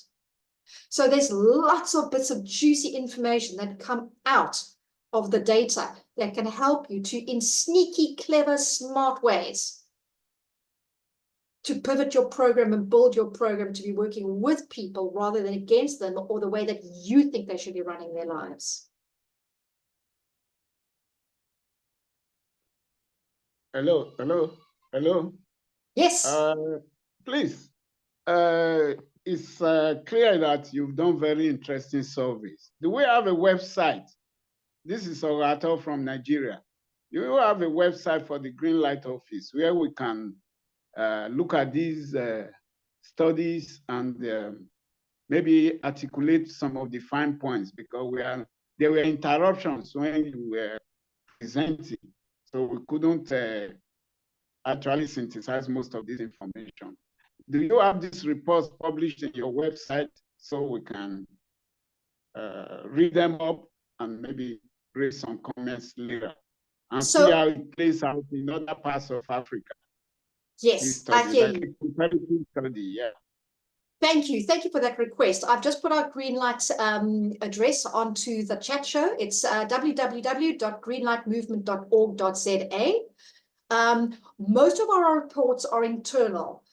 So there's lots of bits of juicy information that come out of the data that can help you to, in sneaky, clever, smart ways, to pivot your program and build your program to be working with people rather than against them, or the way that you think they should be running their lives. Hello. Yes. Please, it's clear that you've done very interesting surveys. Do we have a website? This is Orato from Nigeria. Do you have a website for the Greenlight Office where we can look at these studies and maybe articulate some of the fine points, because there were interruptions when you were presenting, so we couldn't actually synthesize most of this information. Do you have these reports published in your website so we can read them up and maybe raise some comments later and see how it plays out in other parts of Africa? Yes, I hear you. Comparative study, yeah. Thank you. Thank you for that request. I've just put our Greenlight address onto the chat show. It's www.greenlightmovement.org.za. Most of our reports are internal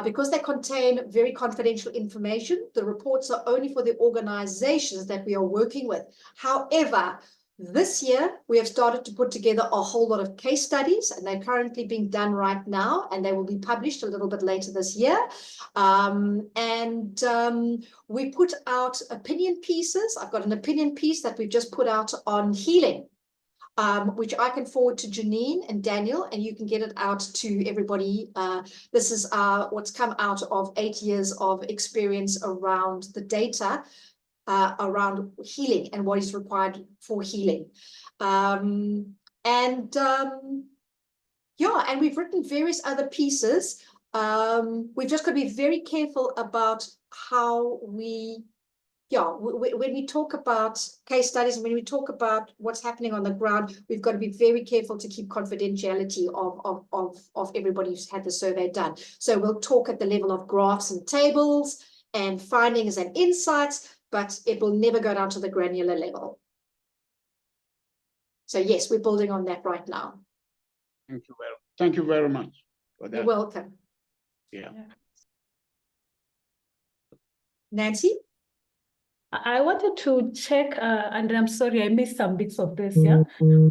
because they contain very confidential information. The reports are only for the organizations that we are working with. However, this year, we have started to put together a whole lot of case studies, and they're currently being done right now, and they will be published a little bit later this year. We put out opinion pieces. I've got an opinion piece that we've just put out on healing, which I can forward to Janine and Daniel, and you can get it out to everybody. This is what's come out of 8 years of experience around the data around healing and what is required for healing. Yeah, and we've written various other pieces. We've just got to be very careful about how when we talk about case studies and when we talk about what's happening on the ground, we've got to be very careful to keep confidentiality of everybody who's had the survey done. So we'll talk at the level of graphs and tables and findings and insights, but it will never go down to the granular level. So yes, we're building on that right now. Thank you very much for that. You're welcome. Yeah. Nancy? I wanted to check, and I'm sorry, I missed some bits of this, yeah?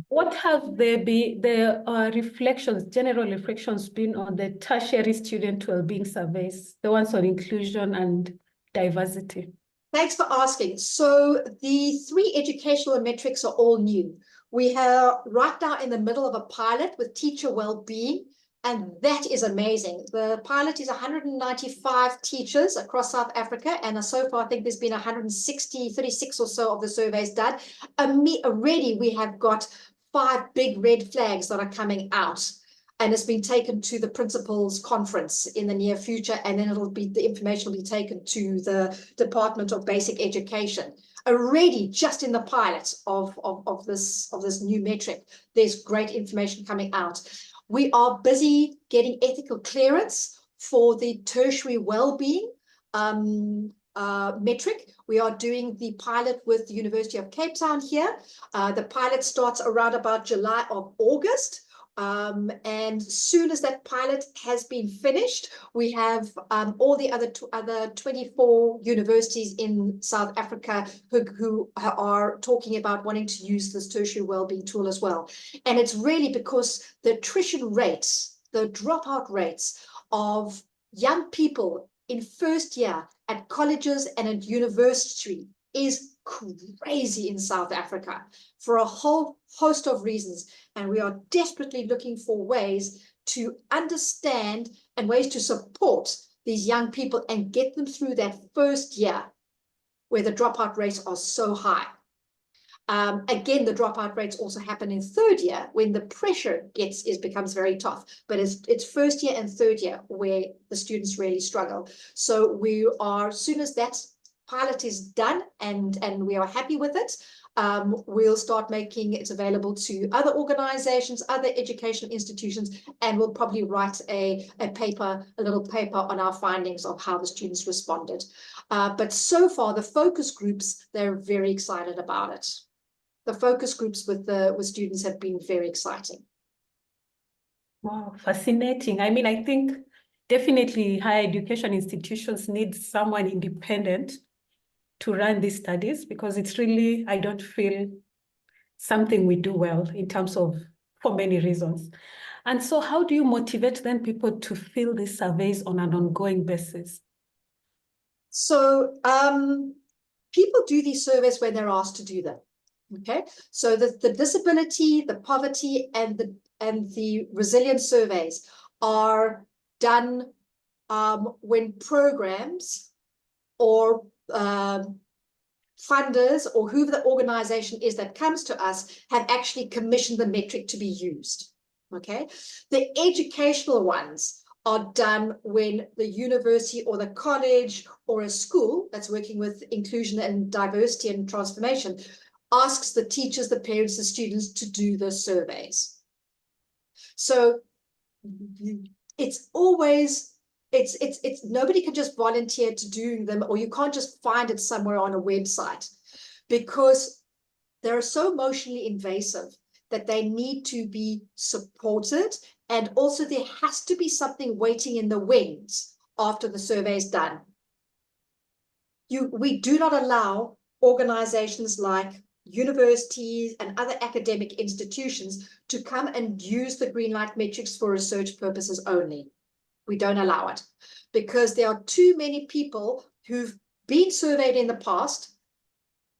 What have the reflections, general reflections been on the tertiary student well-being surveys, the ones on inclusion and diversity? Thanks for asking. So the 3 educational metrics are all new. We are right now in the middle of a pilot with teacher well-being, and that is amazing. The pilot is 195 teachers across South Africa, and so far I think there's been 36 or so of the surveys done. Already we have got 5 big red flags that are coming out, and it's been taken to the principals' conference in the near future, and then the information will be taken to the Department of Basic Education. Already, just in the pilot of this new metric, there's great information coming out. We are busy getting ethical clearance for the tertiary well-being metric. We are doing the pilot with the University of Cape Town here. The pilot starts around about July or August. And soon as that pilot has been finished, we have all the other 24 universities in South Africa who are talking about wanting to use this tertiary wellbeing tool as well. And it's really because the attrition rates, the dropout rates of young people in first year at colleges and at university is crazy in South Africa for a whole host of reasons. And we are desperately looking for ways to understand and ways to support these young people and get them through that first year where the dropout rates are so high. Again, the dropout rates also happen in third year when the pressure becomes very tough. But it's first year and third year where the students really struggle. So we are, as soon as that pilot is done and we are happy with it, we'll start making it available to other organizations, other educational institutions, and we'll probably write a little paper on our findings of how the students responded. But so far, the focus groups, they're very excited about it. The focus groups with students have been very exciting. Wow, fascinating. I mean, I think definitely higher education institutions need someone independent to run these studies, because it's really, I don't feel, something we do well in terms of, for many reasons. And so how do you motivate then people to fill these surveys on an ongoing basis? So people do these surveys when they're asked to do them. Okay, so the disability, the poverty, and the resilience surveys are done when programs or funders or whoever the organization is that comes to us have actually commissioned the metric to be used. Okay, the educational ones are done when the university or the college or a school that's working with inclusion and diversity and transformation asks the teachers, the parents, the students to do the surveys. So it's always, it's nobody can just volunteer to do them, or you can't just find it somewhere on a website, because they're so emotionally invasive that they need to be supported. And also there has to be something waiting in the wings after the survey is done. We do not allow organizations like universities and other academic institutions to come and use the Greenlight metrics for research purposes only. We don't allow it because there are too many people who've been surveyed in the past.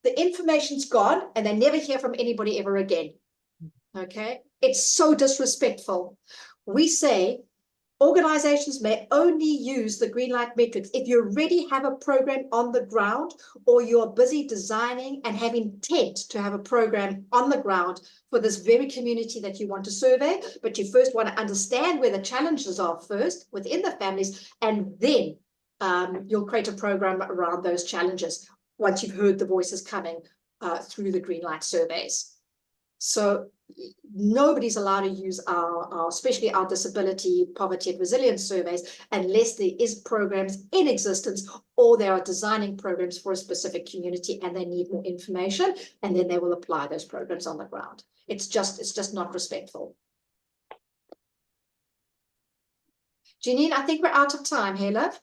The information's gone and they never hear from anybody ever again. Okay, it's so disrespectful. We say organizations may only use the Greenlight metrics if you already have a program on the ground, or you're busy designing and have intent to have a program on the ground for this very community that you want to survey, but you first want to understand where the challenges are first within the families, and then you'll create a program around those challenges once you've heard the voices coming through the Greenlight surveys. So nobody's allowed to use our especially our disability, poverty, and resilience surveys unless there is programs in existence, or they are designing programs for a specific community and they need more information, and then they will apply those programs on the ground. It's just not respectful. Janine, I think we're out of time here, love.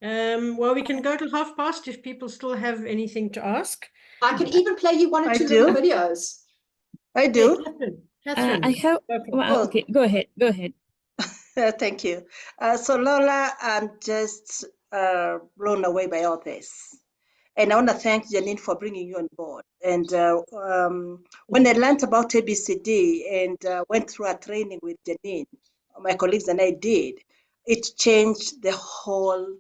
Well, we can go to past if people still have anything to ask. I can even play you one or I two do. little videos. I Hey, do. Catherine. I have, Okay. well, Oh. okay, go ahead, go ahead. Thank you. So Lola, I'm just blown away by all this. And I want to thank Janine for bringing you on board. And when I learned about ABCD and went through a training with Janine, my colleagues and I did, it changed the whole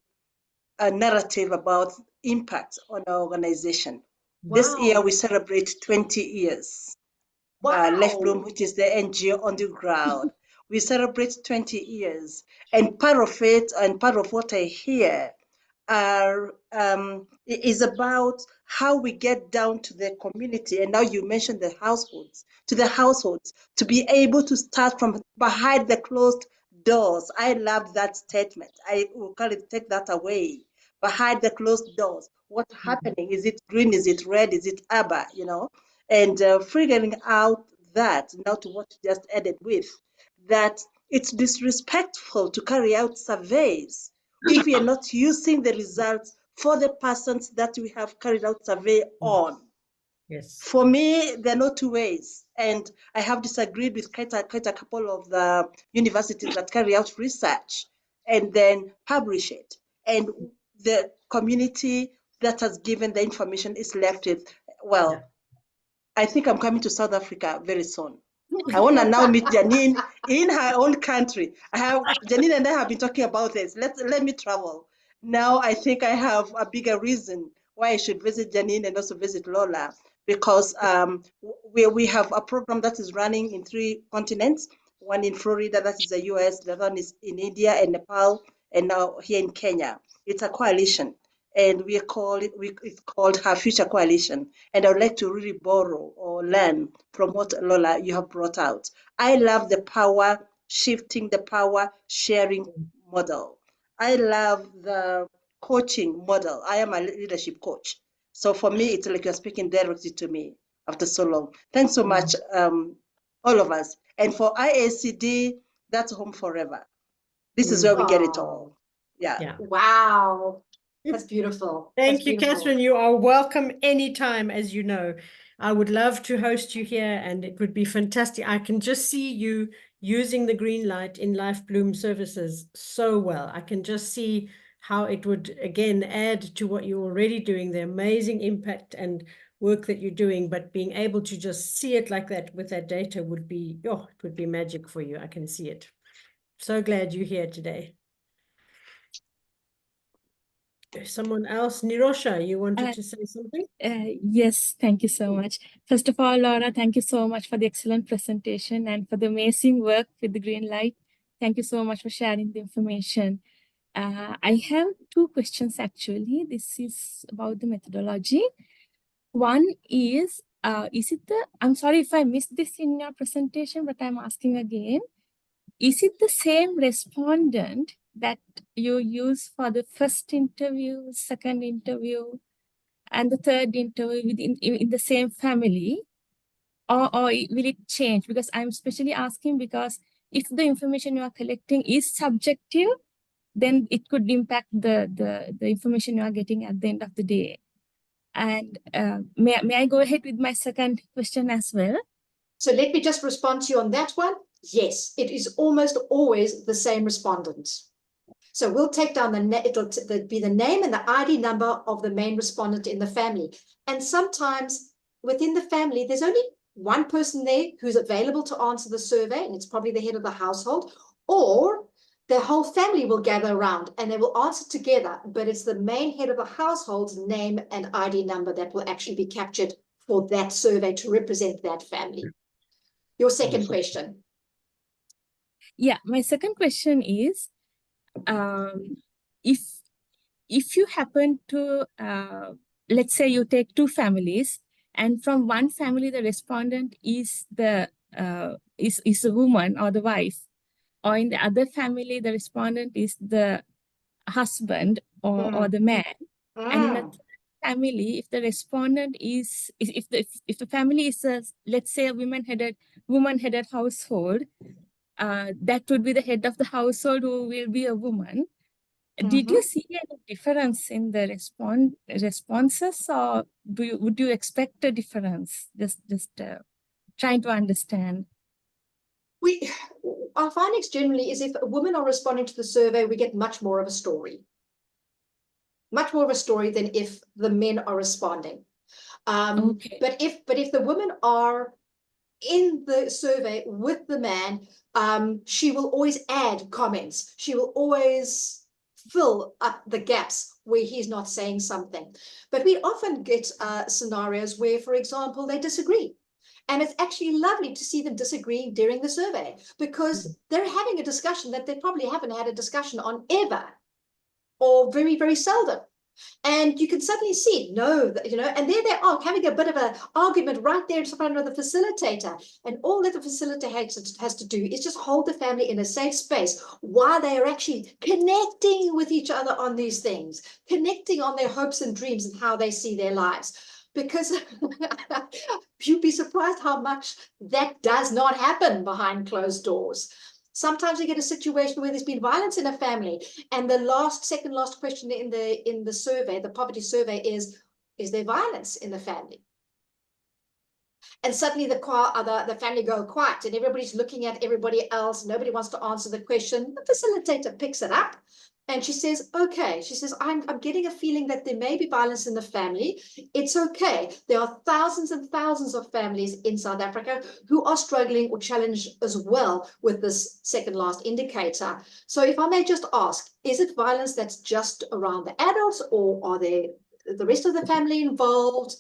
narrative about impact on our organization. This year Wow. we celebrate 20 years. Wow. Life Bloom, which is the NGO on the ground. We celebrate 20 years. And part of it, and part of what I hear, is about how we get down to the community. And now you mentioned the households, to be able to start from behind the closed doors. I love that statement. I will call it, take that away. Behind the closed doors, what's happening? Is it green? Is it red? Is it amber? You know? And figuring out that, now to what you just added with, that it's disrespectful to carry out surveys if we are not using the results for the persons that we have carried out survey on. Yes. For me, there are no two ways. And I have disagreed with quite a couple of the universities that carry out research and then publish it. And the community that has given the information is left with, well, Yeah. I think I'm coming to South Africa very soon. I want to now meet Janine in her own country. Janine and I have been talking about this. Let me travel. Now I think I have a bigger reason why I should visit Janine and also visit Lola, because we have a program that is running in 3 continents. One in Florida, that is the US. The other one is in India and Nepal, and now here in Kenya. It's a coalition, and it's called Her Future Coalition. And I would like to really borrow or learn from what, Lola, you have brought out. I love the power shifting, the power sharing model. I love the coaching model. I am a leadership coach. So for me, it's like you're speaking directly to me after so long. Thanks so much, all of us. And for IACD, that's home forever. This is where we get it all. Yeah. Yeah. Wow. That's beautiful. Thank That's you, beautiful. Catherine. You are welcome anytime, as you know. I would love to host you here, and it would be fantastic. I can just see you using the Greenlight in Life Bloom services so well. I can just see how it would, again, add to what you're already doing, the amazing impact and work that you're doing, but being able to just see it like that with that data would be, oh, it would be magic for you. I can see it. So glad you're here today. Someone else, Nirosha, you wanted to say something? Yes, thank you so much. First of all, Laura, thank you so much for the excellent presentation and for the amazing work with the Greenlight. Thank you so much for sharing the information. I have 2 questions actually. This is about the methodology. One is it the, I'm sorry if I missed this in your presentation, but I'm asking again. Is it the same respondent that you use for the first interview, second interview, and the third interview in the same family? Or will it change? Because I'm especially asking because if the information you are collecting is subjective, then it could impact the information you are getting at the end of the day. And may I go ahead with my second question as well? So let me just respond to you on that one. Yes, it is almost always the same respondent. So we'll take down it'll be the name and the ID number of the main respondent in the family. And sometimes within the family, there's only one person there who's available to answer the survey, and it's probably the head of the household, or the whole family will gather around and they will answer together, but it's the main head of the household's name and ID number that will actually be captured for that survey to represent that family. Your second question. Yeah, my second question is, if you happen to, let's say you take 2 families, and from one family the respondent is the is a woman or the wife, or in the other family the respondent is the husband or the man, and in a family, if the respondent is if the family is a, let's say, a woman-headed household, that would be the head of the household who will be a woman. Did you see any difference in the responses, or would you expect a difference? Just trying to understand. Our findings generally is if women are responding to the survey, we get much more of a story. Much more of a story than if the men are responding. Okay. But if the women are in the survey with the man, she will always add comments. She will always fill up the gaps where he's not saying something. But we often get scenarios where, for example, they disagree. And it's actually lovely to see them disagreeing during the survey, because they're having a discussion that they probably haven't had a discussion on ever, or very, very seldom. And you can suddenly see, no, you know, and there they are having a bit of an argument right there in front of the facilitator. And all that the facilitator has to do is just hold the family in a safe space while they are actually connecting with each other on these things, connecting on their hopes and dreams and how they see their lives. Because you'd be surprised how much that does not happen behind closed doors. Sometimes you get a situation where there's been violence in a family, and the second last question in the survey, the poverty survey, is there violence in the family? And suddenly the family go quiet, and everybody's looking at everybody else. Nobody wants to answer the question. The facilitator picks it up, and she says, okay, she says, I'm getting a feeling that there may be violence in the family. It's okay. There are thousands and thousands of families in South Africa who are struggling or challenged as well with this second last indicator. So if I may just ask, is it violence that's just around the adults, or are there the rest of the family involved?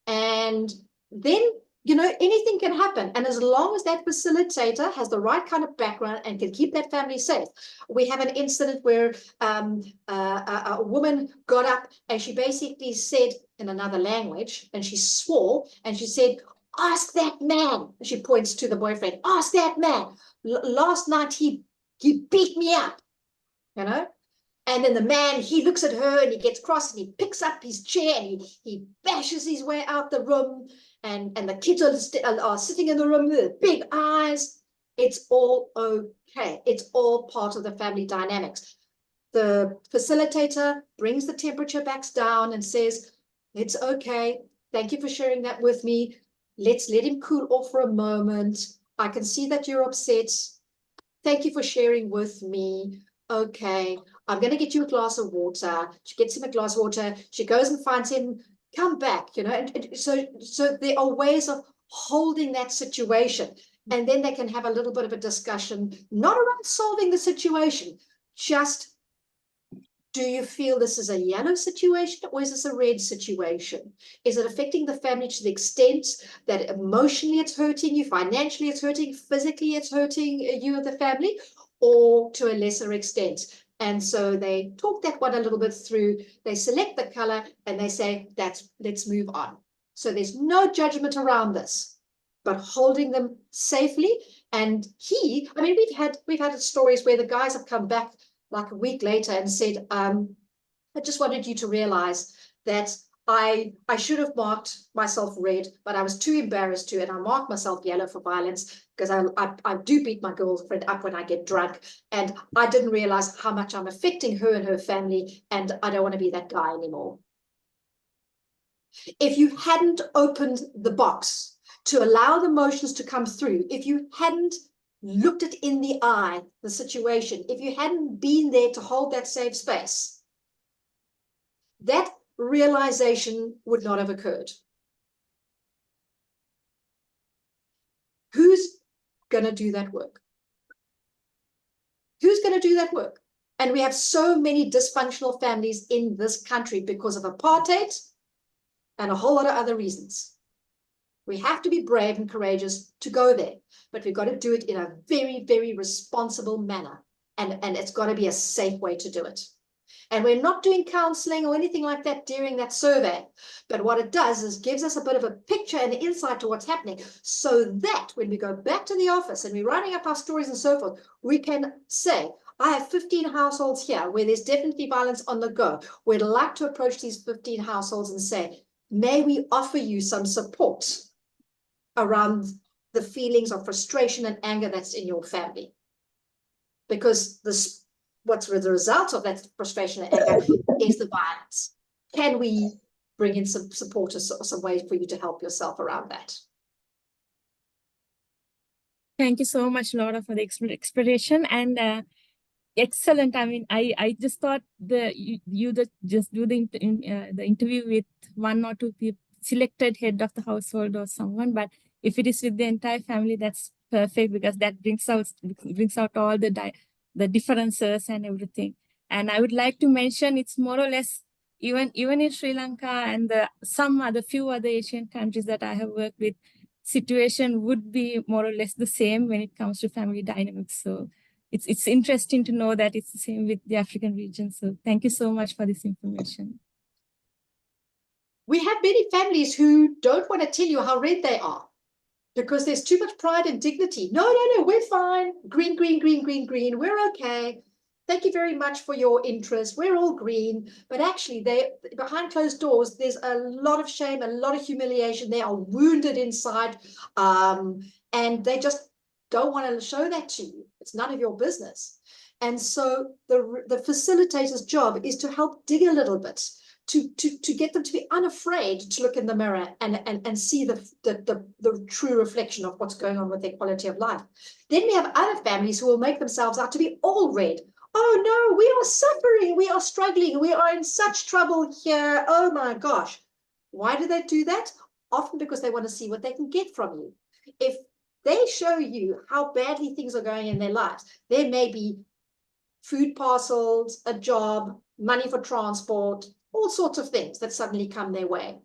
And then, you know, anything can happen. And as long as that facilitator has the right kind of background and can keep that family safe. We have an incident where a woman got up and she basically said in another language, and she swore, and she said, ask that man. She points to the boyfriend, ask that man. Last night he beat me up, you know? And then the man, he looks at her and he gets cross and he picks up his chair and he bashes his way out the room. And the kids are sitting in the room with big eyes. It's all okay. It's all part of the family dynamics. The facilitator brings the temperature back down and says, it's okay. Thank you for sharing that with me. Let's let him cool off for a moment. I can see that you're upset. Thank you for sharing with me. Okay, I'm going to get you a glass of water. She gets him a glass of water. She goes and finds him. Come back, you know. And so there are ways of holding that situation, and then they can have a little bit of a discussion, not around solving the situation, just, do you feel this is a yellow situation, or is this a red situation? Is it affecting the family to the extent that emotionally it's hurting you, financially it's hurting, physically it's hurting you and the family, or to a lesser extent? And so they talk that one a little bit through, they select the color, and they say, let's move on. So there's no judgment around this, but holding them safely. And I mean, we've had stories where the guys have come back like a week later and said, I just wanted you to realize that I should have marked myself red, but I was too embarrassed to, and I marked myself yellow for violence, because I do beat my girlfriend up when I get drunk, and I didn't realize how much I'm affecting her and her family, and I don't want to be that guy anymore. If you hadn't opened the box to allow the emotions to come through, if you hadn't looked it in the eye, the situation, if you hadn't been there to hold that safe space, that realization would not have occurred. Who's going to do that work? Who's going to do that work? And we have so many dysfunctional families in this country because of apartheid and a whole lot of other reasons. We have to be brave and courageous to go there, but we've got to do it in a very, very responsible manner. And it's got to be a safe way to do it. And we're not doing counseling or anything like that during that survey. But what it does is gives us a bit of a picture and insight to what's happening, so that when we go back to the office and we're writing up our stories and so forth, we can say, I have 15 households here where there's definitely violence on the go. We'd like to approach these 15 households and say, may we offer you some support around the feelings of frustration and anger that's in your family? Because what's the result of that frustration and anger is the violence. Can we bring in some support or some way for you to help yourself around that? Thank you so much, Laura, for the explanation and excellent. I mean, I just thought you just do the interview with one or two people, selected head of the household or someone, but if it is with the entire family, that's perfect, because that brings out all the differences and everything. And I would like to mention, it's more or less even in Sri Lanka and few other Asian countries that I have worked with, situation would be more or less the same when it comes to family dynamics. So it's interesting to know that it's the same with the African region. So thank you so much for this information. We have many families who don't want to tell you how red they are because there's too much pride and dignity. No, we're fine. Green, green, green, green, green. We're okay. Thank you very much for your interest. We're all green. But actually, behind closed doors, there's a lot of shame, a lot of humiliation. They are wounded inside, and they just don't want to show that to you. It's none of your business. And so the facilitator's job is to help dig a little bit, to get them to be unafraid to look in the mirror and see the true reflection of what's going on with their quality of life. Then we have other families who will make themselves out to be all red. Oh no, we are suffering, we are struggling, we are in such trouble here. Oh my gosh. Why do they do that? Often because they want to see what they can get from you. If they show you how badly things are going in their lives, there may be food parcels, a job, money for transport, all sorts of things that suddenly come their way.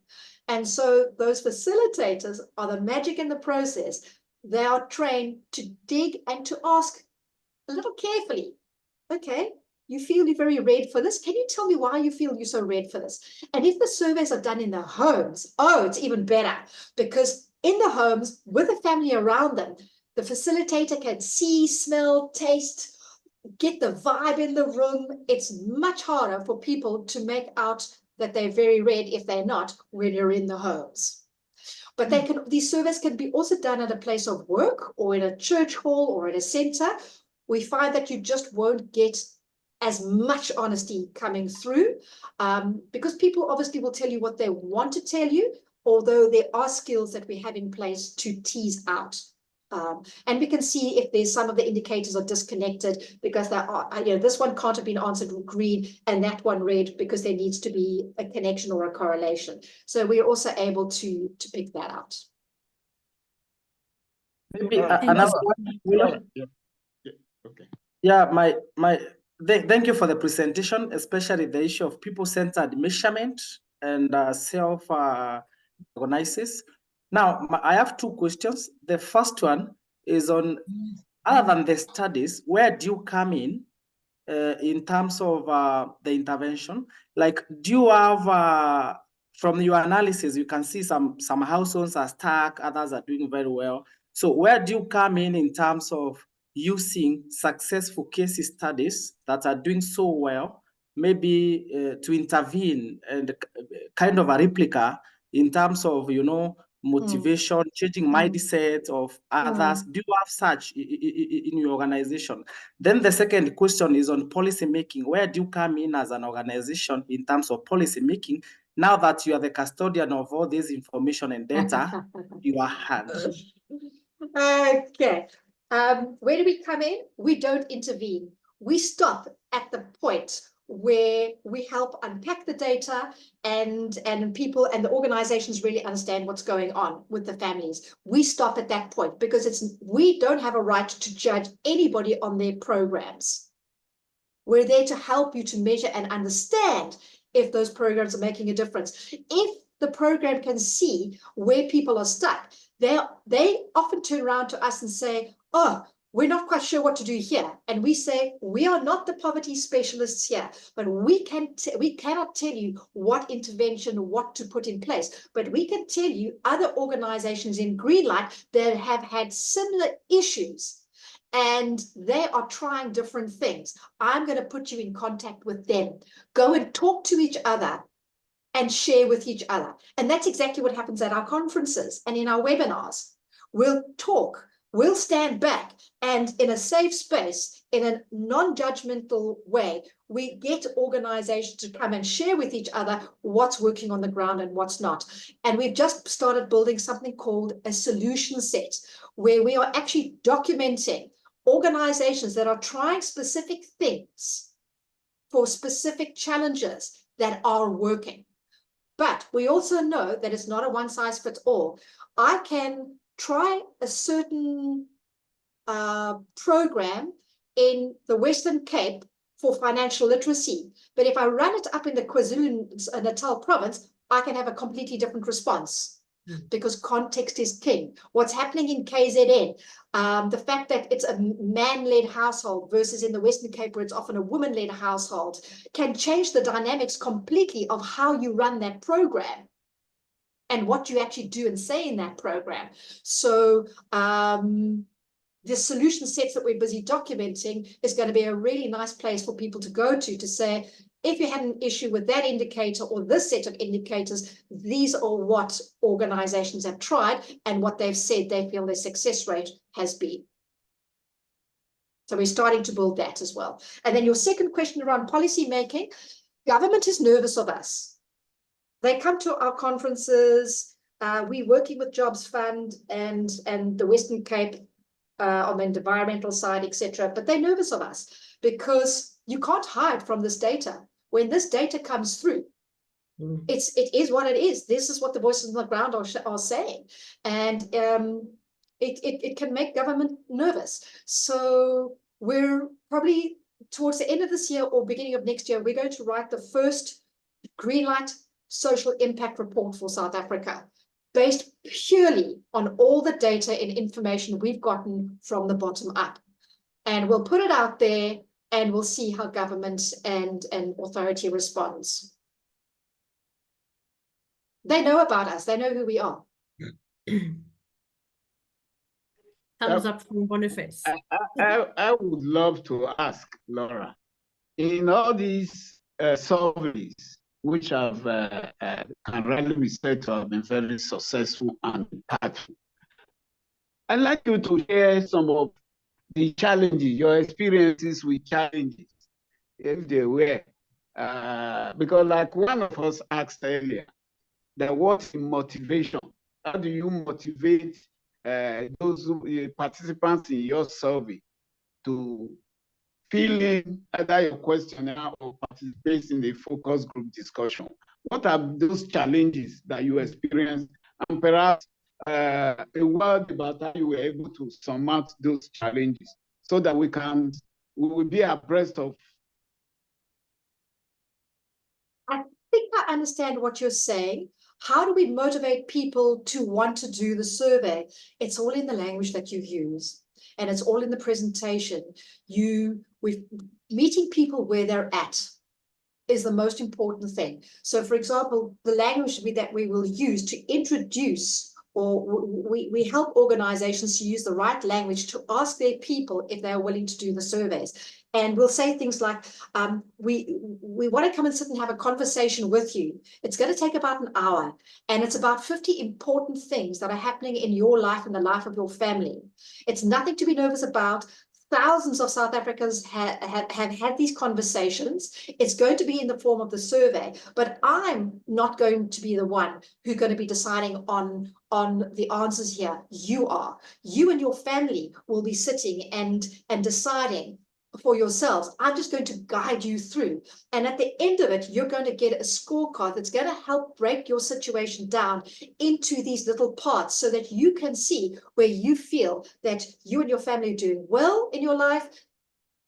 And so those facilitators are the magic in the process. They are trained to dig and to ask a little carefully, okay, you feel you're very red for this. Can you tell me why you feel you're so red for this? And if the surveys are done in the homes, oh, it's even better, because in the homes with the family around them, the facilitator can see, smell, taste, get the vibe in the room. It's much harder for people to make out that they're very red if they're not when you're in the homes. But these surveys can be also done at a place of work or in a church hall or in a center. We find that you just won't get as much honesty coming through because people obviously will tell you what they want to tell you, although there are skills that we have in place to tease out. And we can see if there's some of the indicators are disconnected because there are, this one can't have been answered with green and that one red because there needs to be a connection or a correlation. So we're also able to pick that out. Maybe another one. Okay. Yeah, thank you for the presentation, especially the issue of people-centered measurement and self-organizes. Now, I have two questions. The first one is on, other than the studies, where do you come in terms of the intervention? Like, do you have, from your analysis, you can see some households are stuck, others are doing very well. So where do you come in terms of using successful case studies that are doing so well, maybe to intervene and kind of a replica in terms of, motivation, changing mindset of others? Do you have such in your organization? Then the second question is on policy making. Where do you come in as an organization in terms of policy making now that you are the custodian of all this information and data in your hands? Okay. Where do we come in? We don't intervene. We stop at the point where we help unpack the data and people and the organizations really understand what's going on with the families. We stop at that point because we don't have a right to judge anybody on their programs. We're there to help you to measure and understand if those programs are making a difference. If the program can see where people are stuck, they often turn around to us and say, oh, we're not quite sure what to do here. And we say, we are not the poverty specialists here, but we cannot tell you what intervention, what to put in place. But we can tell you other organizations in Greenlight that have had similar issues and they are trying different things. I'm going to put you in contact with them. Go and talk to each other and share with each other. And that's exactly what happens at our conferences and in our webinars. We'll talk. we'll stand back and in a safe space, in a non-judgmental way, we get organizations to come and share with each other what's working on the ground and what's not. And we've just started building something called a solution set, where we are actually documenting organizations that are trying specific things for specific challenges that are working. But we also know that it's not a one-size-fits-all. I can try a certain program in the Western Cape for financial literacy, but if I run it up in the KwaZulu-Natal province, I can have a completely different response. Because context is king. What's happening in KZN, the fact that it's a man-led household versus in the Western Cape where it's often a woman-led household, can change the dynamics completely of how you run that program and what you actually do and say in that program. So the solution sets that we're busy documenting is going to be a really nice place for people to go to say, if you had an issue with that indicator or this set of indicators, these are what organizations have tried and what they've said they feel their success rate has been. So we're starting to build that as well. And then your second question around policy making, government is nervous of us. They come to our conferences, we're working with Jobs Fund and the Western Cape on the environmental side, etc. But they're nervous of us because you can't hide from this data. When this data comes through, it is what it is. This is what the voices on the ground are saying. And it can make government nervous. So we're probably towards the end of this year or beginning of next year, we're going to write the first Greenlight social impact report for South Africa, based purely on all the data and information we've gotten from the bottom up. And we'll put it out there and we'll see how government and authority responds. They know about us. They know who we are. Thumbs up from Boniface. I would love to ask Laura, in all these surveys, which have can really be said to have been very successful and impactful, I'd like you to share some of the challenges, your experiences with challenges, if they were. Because like one of us asked earlier, there was motivation. How do you motivate those participants in your survey to fill in either your questionnaire or participate in the focus group discussion? What are those challenges that you experienced? And perhaps a word about how you were able to surmount those challenges so that we will be abreast of. I think I understand what you're saying. How do we motivate people to want to do the survey? It's all in the language that you use, and it's all in the presentation. We're meeting people where they're at is the most important thing. So, for example, the language that we will use to introduce, or we help organizations to use the right language to ask their people if they're willing to do the surveys. And we'll say things like, we want to come and sit and have a conversation with you. It's going to take about an hour, and it's about 50 important things that are happening in your life and the life of your family. It's nothing to be nervous about. Thousands of South Africans have had these conversations. It's going to be in the form of the survey, but I'm not going to be the one who's going to be deciding on the answers here. You are. You and your family will be sitting and deciding for yourselves. I'm just going to guide you through. And at the end of it, you're going to get a scorecard that's going to help break your situation down into these little parts so that you can see where you feel that you and your family are doing well in your life,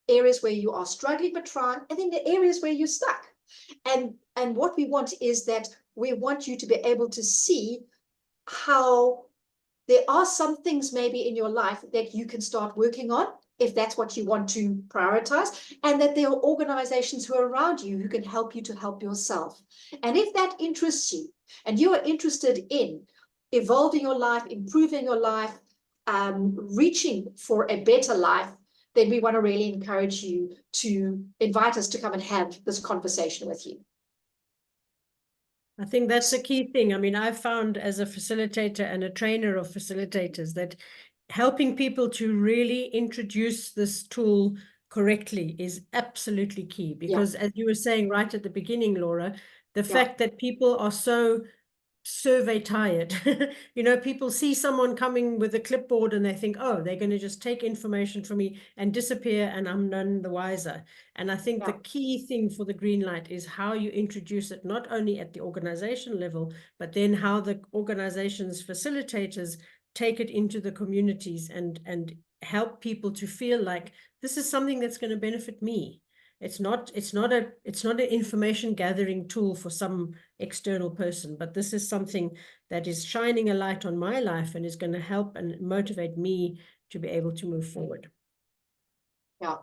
areas where you are struggling but trying, and then the areas where you're stuck. And what we want is that we want you to be able to see how there are some things maybe in your life that you can start working on, if that's what you want to prioritize, and that there are organizations who are around you who can help you to help yourself. And if that interests you, and you are interested in evolving your life, improving your life, reaching for a better life, then we want to really encourage you to invite us to come and have this conversation with you. I think that's the key thing. I mean, I've found as a facilitator and a trainer of facilitators that helping people to really introduce this tool correctly is absolutely key, because as you were saying right at the beginning, Laura, the fact that people are so survey tired. You know, people see someone coming with a clipboard and they think, oh, they're going to just take information from me and disappear, and I'm none the wiser. And I think the key thing for the Greenlight is how you introduce it, not only at the organization level, but then how the organization's facilitators take it into the communities and help people to feel like this is something that's going to benefit me. It's not an information gathering tool for some external person, but this is something that is shining a light on my life and is going to help and motivate me to be able to move forward. Yeah.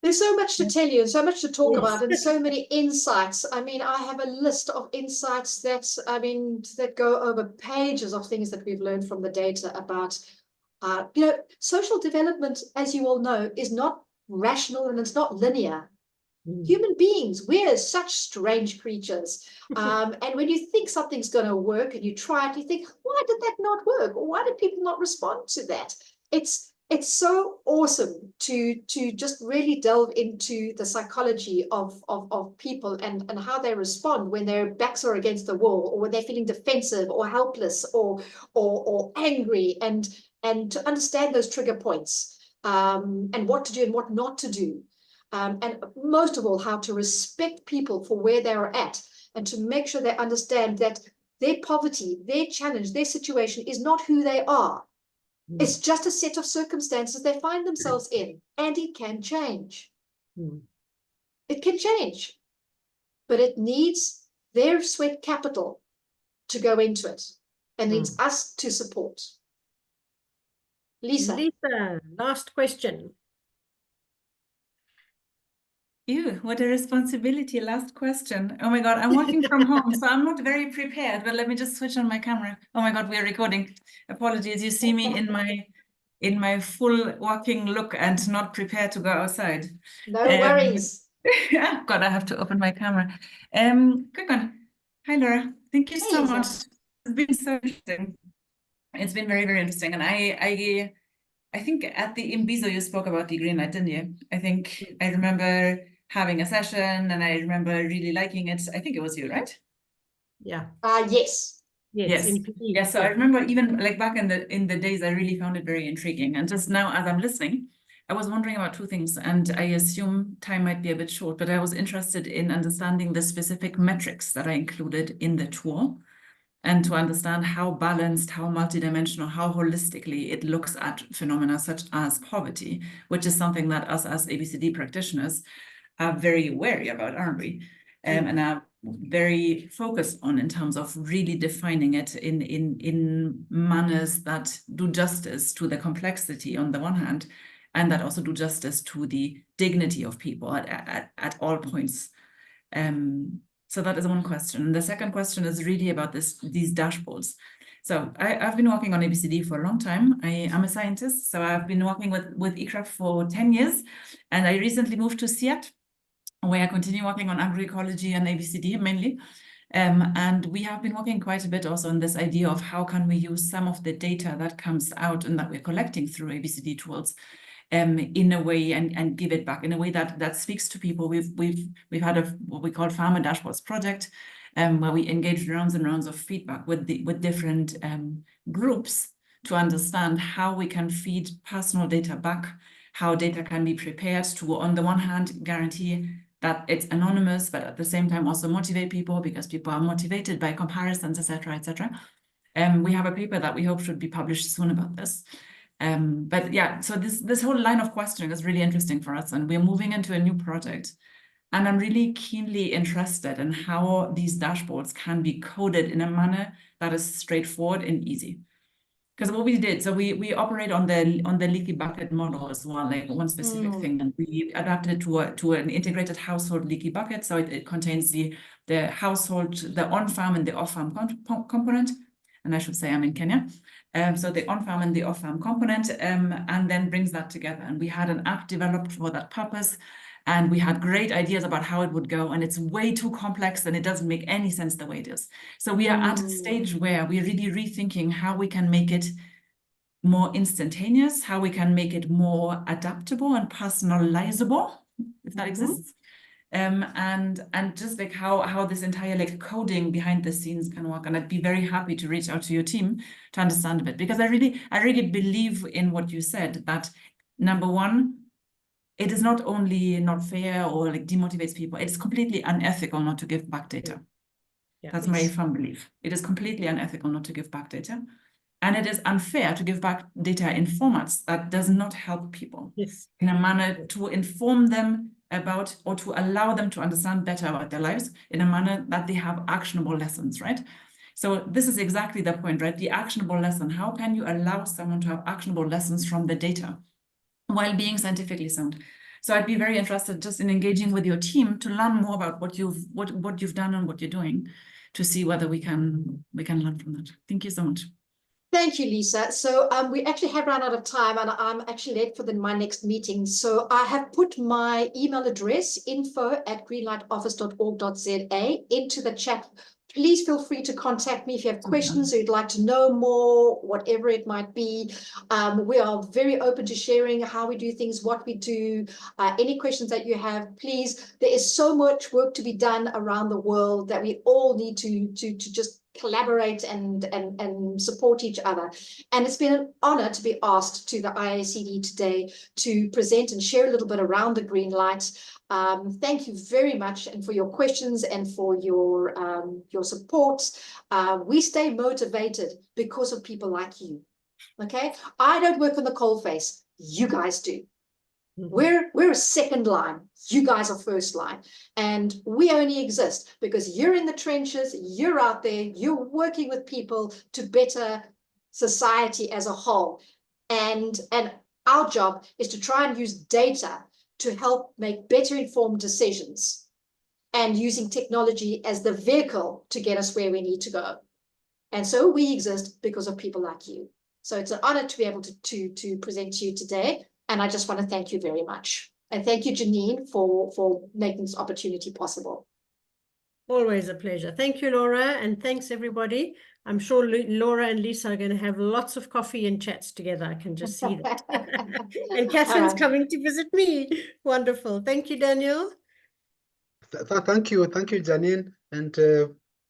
There's so much to tell you and so much to talk about and so many insights. I mean, I have a list of insights that go over pages of things that we've learned from the data about, you know, social development, as you all know, is not rational and it's not linear. Human beings, we're such strange creatures. And when you think something's going to work and you try it, you think, why did that not work? Or why did people not respond to that? It's so awesome to just really delve into the psychology of people and how they respond when their backs are against the wall, or when they're feeling defensive or helpless or angry, and to understand those trigger points, and what to do and what not to do. And most of all, how to respect people for where they are at, and to make sure they understand that their poverty, their challenge, their situation is not who they are. It's just a set of circumstances they find themselves in, and it can change. It can change, but it needs their sweat capital to go into it, and needs us to support. Lisa, last question. Ew, what a responsibility. Last question. Oh my God, I'm working from home, so I'm not very prepared, but let me just switch on my camera. Oh my God, we are recording. Apologies, you see me in my full working look and not prepared to go outside. No worries. God, I have to open my camera. Quick one. Hi, Laura. Thank you so much. It's been so interesting. It's been very, very interesting. And I think at the Imbizo you spoke about the Greenlight, didn't you? I think I remember having a session and I remember really liking it. I think it was you, right? Yeah. Yes. Yes. So I remember even like back in the days, I really found it very intriguing. And just now as I'm listening, I was wondering about two things, and I assume time might be a bit short, but I was interested in understanding the specific metrics that I included in the tool, and to understand how balanced, how multidimensional, how holistically it looks at phenomena such as poverty, which is something that us as ABCD practitioners are very wary about, aren't we? And are very focused on in terms of really defining it in manners that do justice to the complexity on the one hand, and that also do justice to the dignity of people at all points. So that is one question. The second question is really about these dashboards. So I've been working on ABCD for a long time. I am a scientist, so I've been working with ICRAF for 10 years, and I recently moved to SIAT, where I continue working on agroecology and ABCD mainly. And we have been working quite a bit also on this idea of how can we use some of the data that comes out and that we're collecting through ABCD tools in a way and give it back in a way that speaks to people. We've had what we call Farmer Dashboards project, where we engaged rounds and rounds of feedback with different groups to understand how we can feed personal data back, how data can be prepared to, on the one hand, guarantee that it's anonymous, but at the same time also motivate people, because people are motivated by comparisons, etc., etc. We have a paper that we hope should be published soon about this. But yeah, so this whole line of questioning is really interesting for us, and we're moving into a new project. And I'm really keenly interested in how these dashboards can be coded in a manner that is straightforward and easy. Because what we did, so we operate on the leaky bucket model as well, like one specific thing, and we adapted to an integrated household leaky bucket. So it contains the household, the on-farm and the off-farm component. And I should say I'm in Kenya. So the on-farm and the off-farm component, and then brings that together. And we had an app developed for that purpose, And we had great ideas about how it would go, and it's way too complex and it doesn't make any sense the way it is. So we are at a stage where we're really rethinking how we can make it more instantaneous, how we can make it more adaptable and personalizable, if that exists. And just like how this entire like coding behind the scenes can work. And I'd be very happy to reach out to your team to understand a bit, because I really believe in what you said, that number one, it is not only not fair or like demotivates people, it's completely unethical not to give back data. Yeah. That's my firm belief. It is completely unethical not to give back data. And it is unfair to give back data in formats that does not help people in a manner to inform them about, or to allow them to understand better about their lives in a manner that they have actionable lessons, right? So this is exactly the point, right? The actionable lesson. How can you allow someone to have actionable lessons from the data while being scientifically sound? So I'd be very interested just in engaging with your team to learn more about what you've done and what you're doing, to see whether we can learn from that. Thank you so much. Thank you, Lisa. So we actually have run out of time, and I'm actually late for my next meeting. So I have put my email address, info@greenlightoffice.org.za, into the chat. Please feel free to contact me if you have questions or you'd like to know more, whatever it might be. We are very open to sharing how we do things, what we do, any questions that you have, please. There is so much work to be done around the world that we all need to just collaborate and support each other. And it's been an honor to be asked to the IACD today to present and share a little bit around the Greenlight. Thank you very much, and for your questions and for your support. We stay motivated because of people like you. Okay, I don't work on the coalface. You guys do. We're a second line. You guys are first line. And we only exist because you're in the trenches, you're out there, you're working with people to better society as a whole. And our job is to try and use data to help make better informed decisions, and using technology as the vehicle to get us where we need to go. And so we exist because of people like you. So it's an honor to be able to present to you today. And I just want to thank you very much. And thank you, Janine, for making this opportunity possible. Always a pleasure. Thank you, Laura. And thanks, everybody. I'm sure Laura and Lisa are going to have lots of coffee and chats together. I can just see that. And Catherine's coming to visit me. Wonderful. Thank you, Daniel. Thank you, Janine. And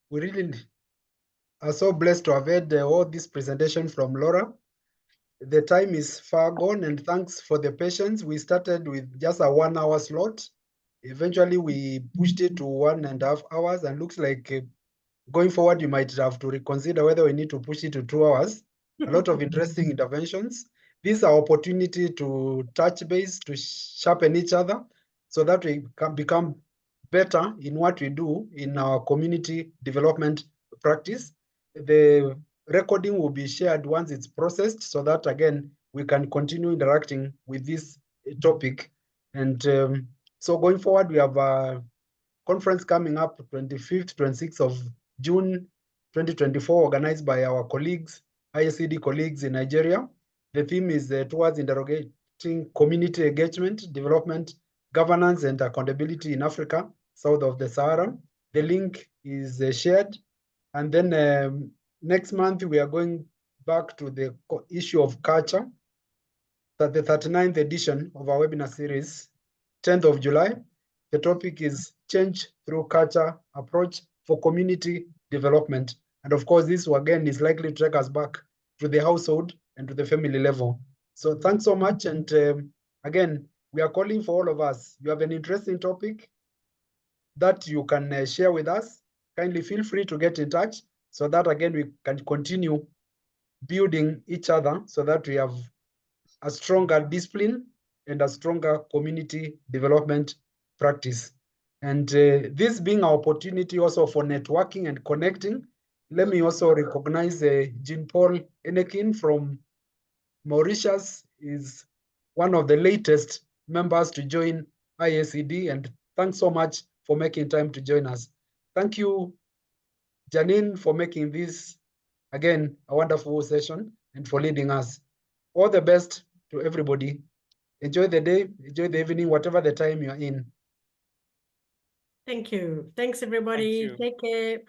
we really are so blessed to have had all this presentation from Laura. The time is far gone, and thanks for the patience. We started with just a 1 hour slot. Eventually, we pushed it to 1.5 hours, and looks like going forward, you might have to reconsider whether we need to push it to 2 hours. A lot of interesting interventions. This is our opportunity to touch base, to sharpen each other, so that we can become better in what we do in our community development practice. The recording will be shared once it's processed, so that again we can continue interacting with this topic. And so going forward, we have a conference coming up 25th, 26th of June 2024, organized by our colleagues, IACD colleagues in Nigeria. The theme is towards interrogating community engagement, development, governance, and accountability in Africa, south of the Sahara. The link is shared. And then next month, we are going back to the issue of culture, the 39th edition of our webinar series, 10th of July. The topic is Change Through Culture Approach for Community Development. And of course, this again is likely to take us back to the household and to the family level. So thanks so much. And again, we are calling for all of us. You have an interesting topic that you can share with us. Kindly feel free to get in touch, so that again we can continue building each other, so that we have a stronger discipline and a stronger community development practice. And this being our opportunity also for networking and connecting, let me also recognize Jean-Paul Enekin from Mauritius. Is one of the latest members to join IACD, and thanks so much for making time to join us. Thank you, Janine, for making this, again, a wonderful session and for leading us. All the best to everybody. Enjoy the day, enjoy the evening, whatever the time you're in. Thank you. Thanks, everybody. you. Take care.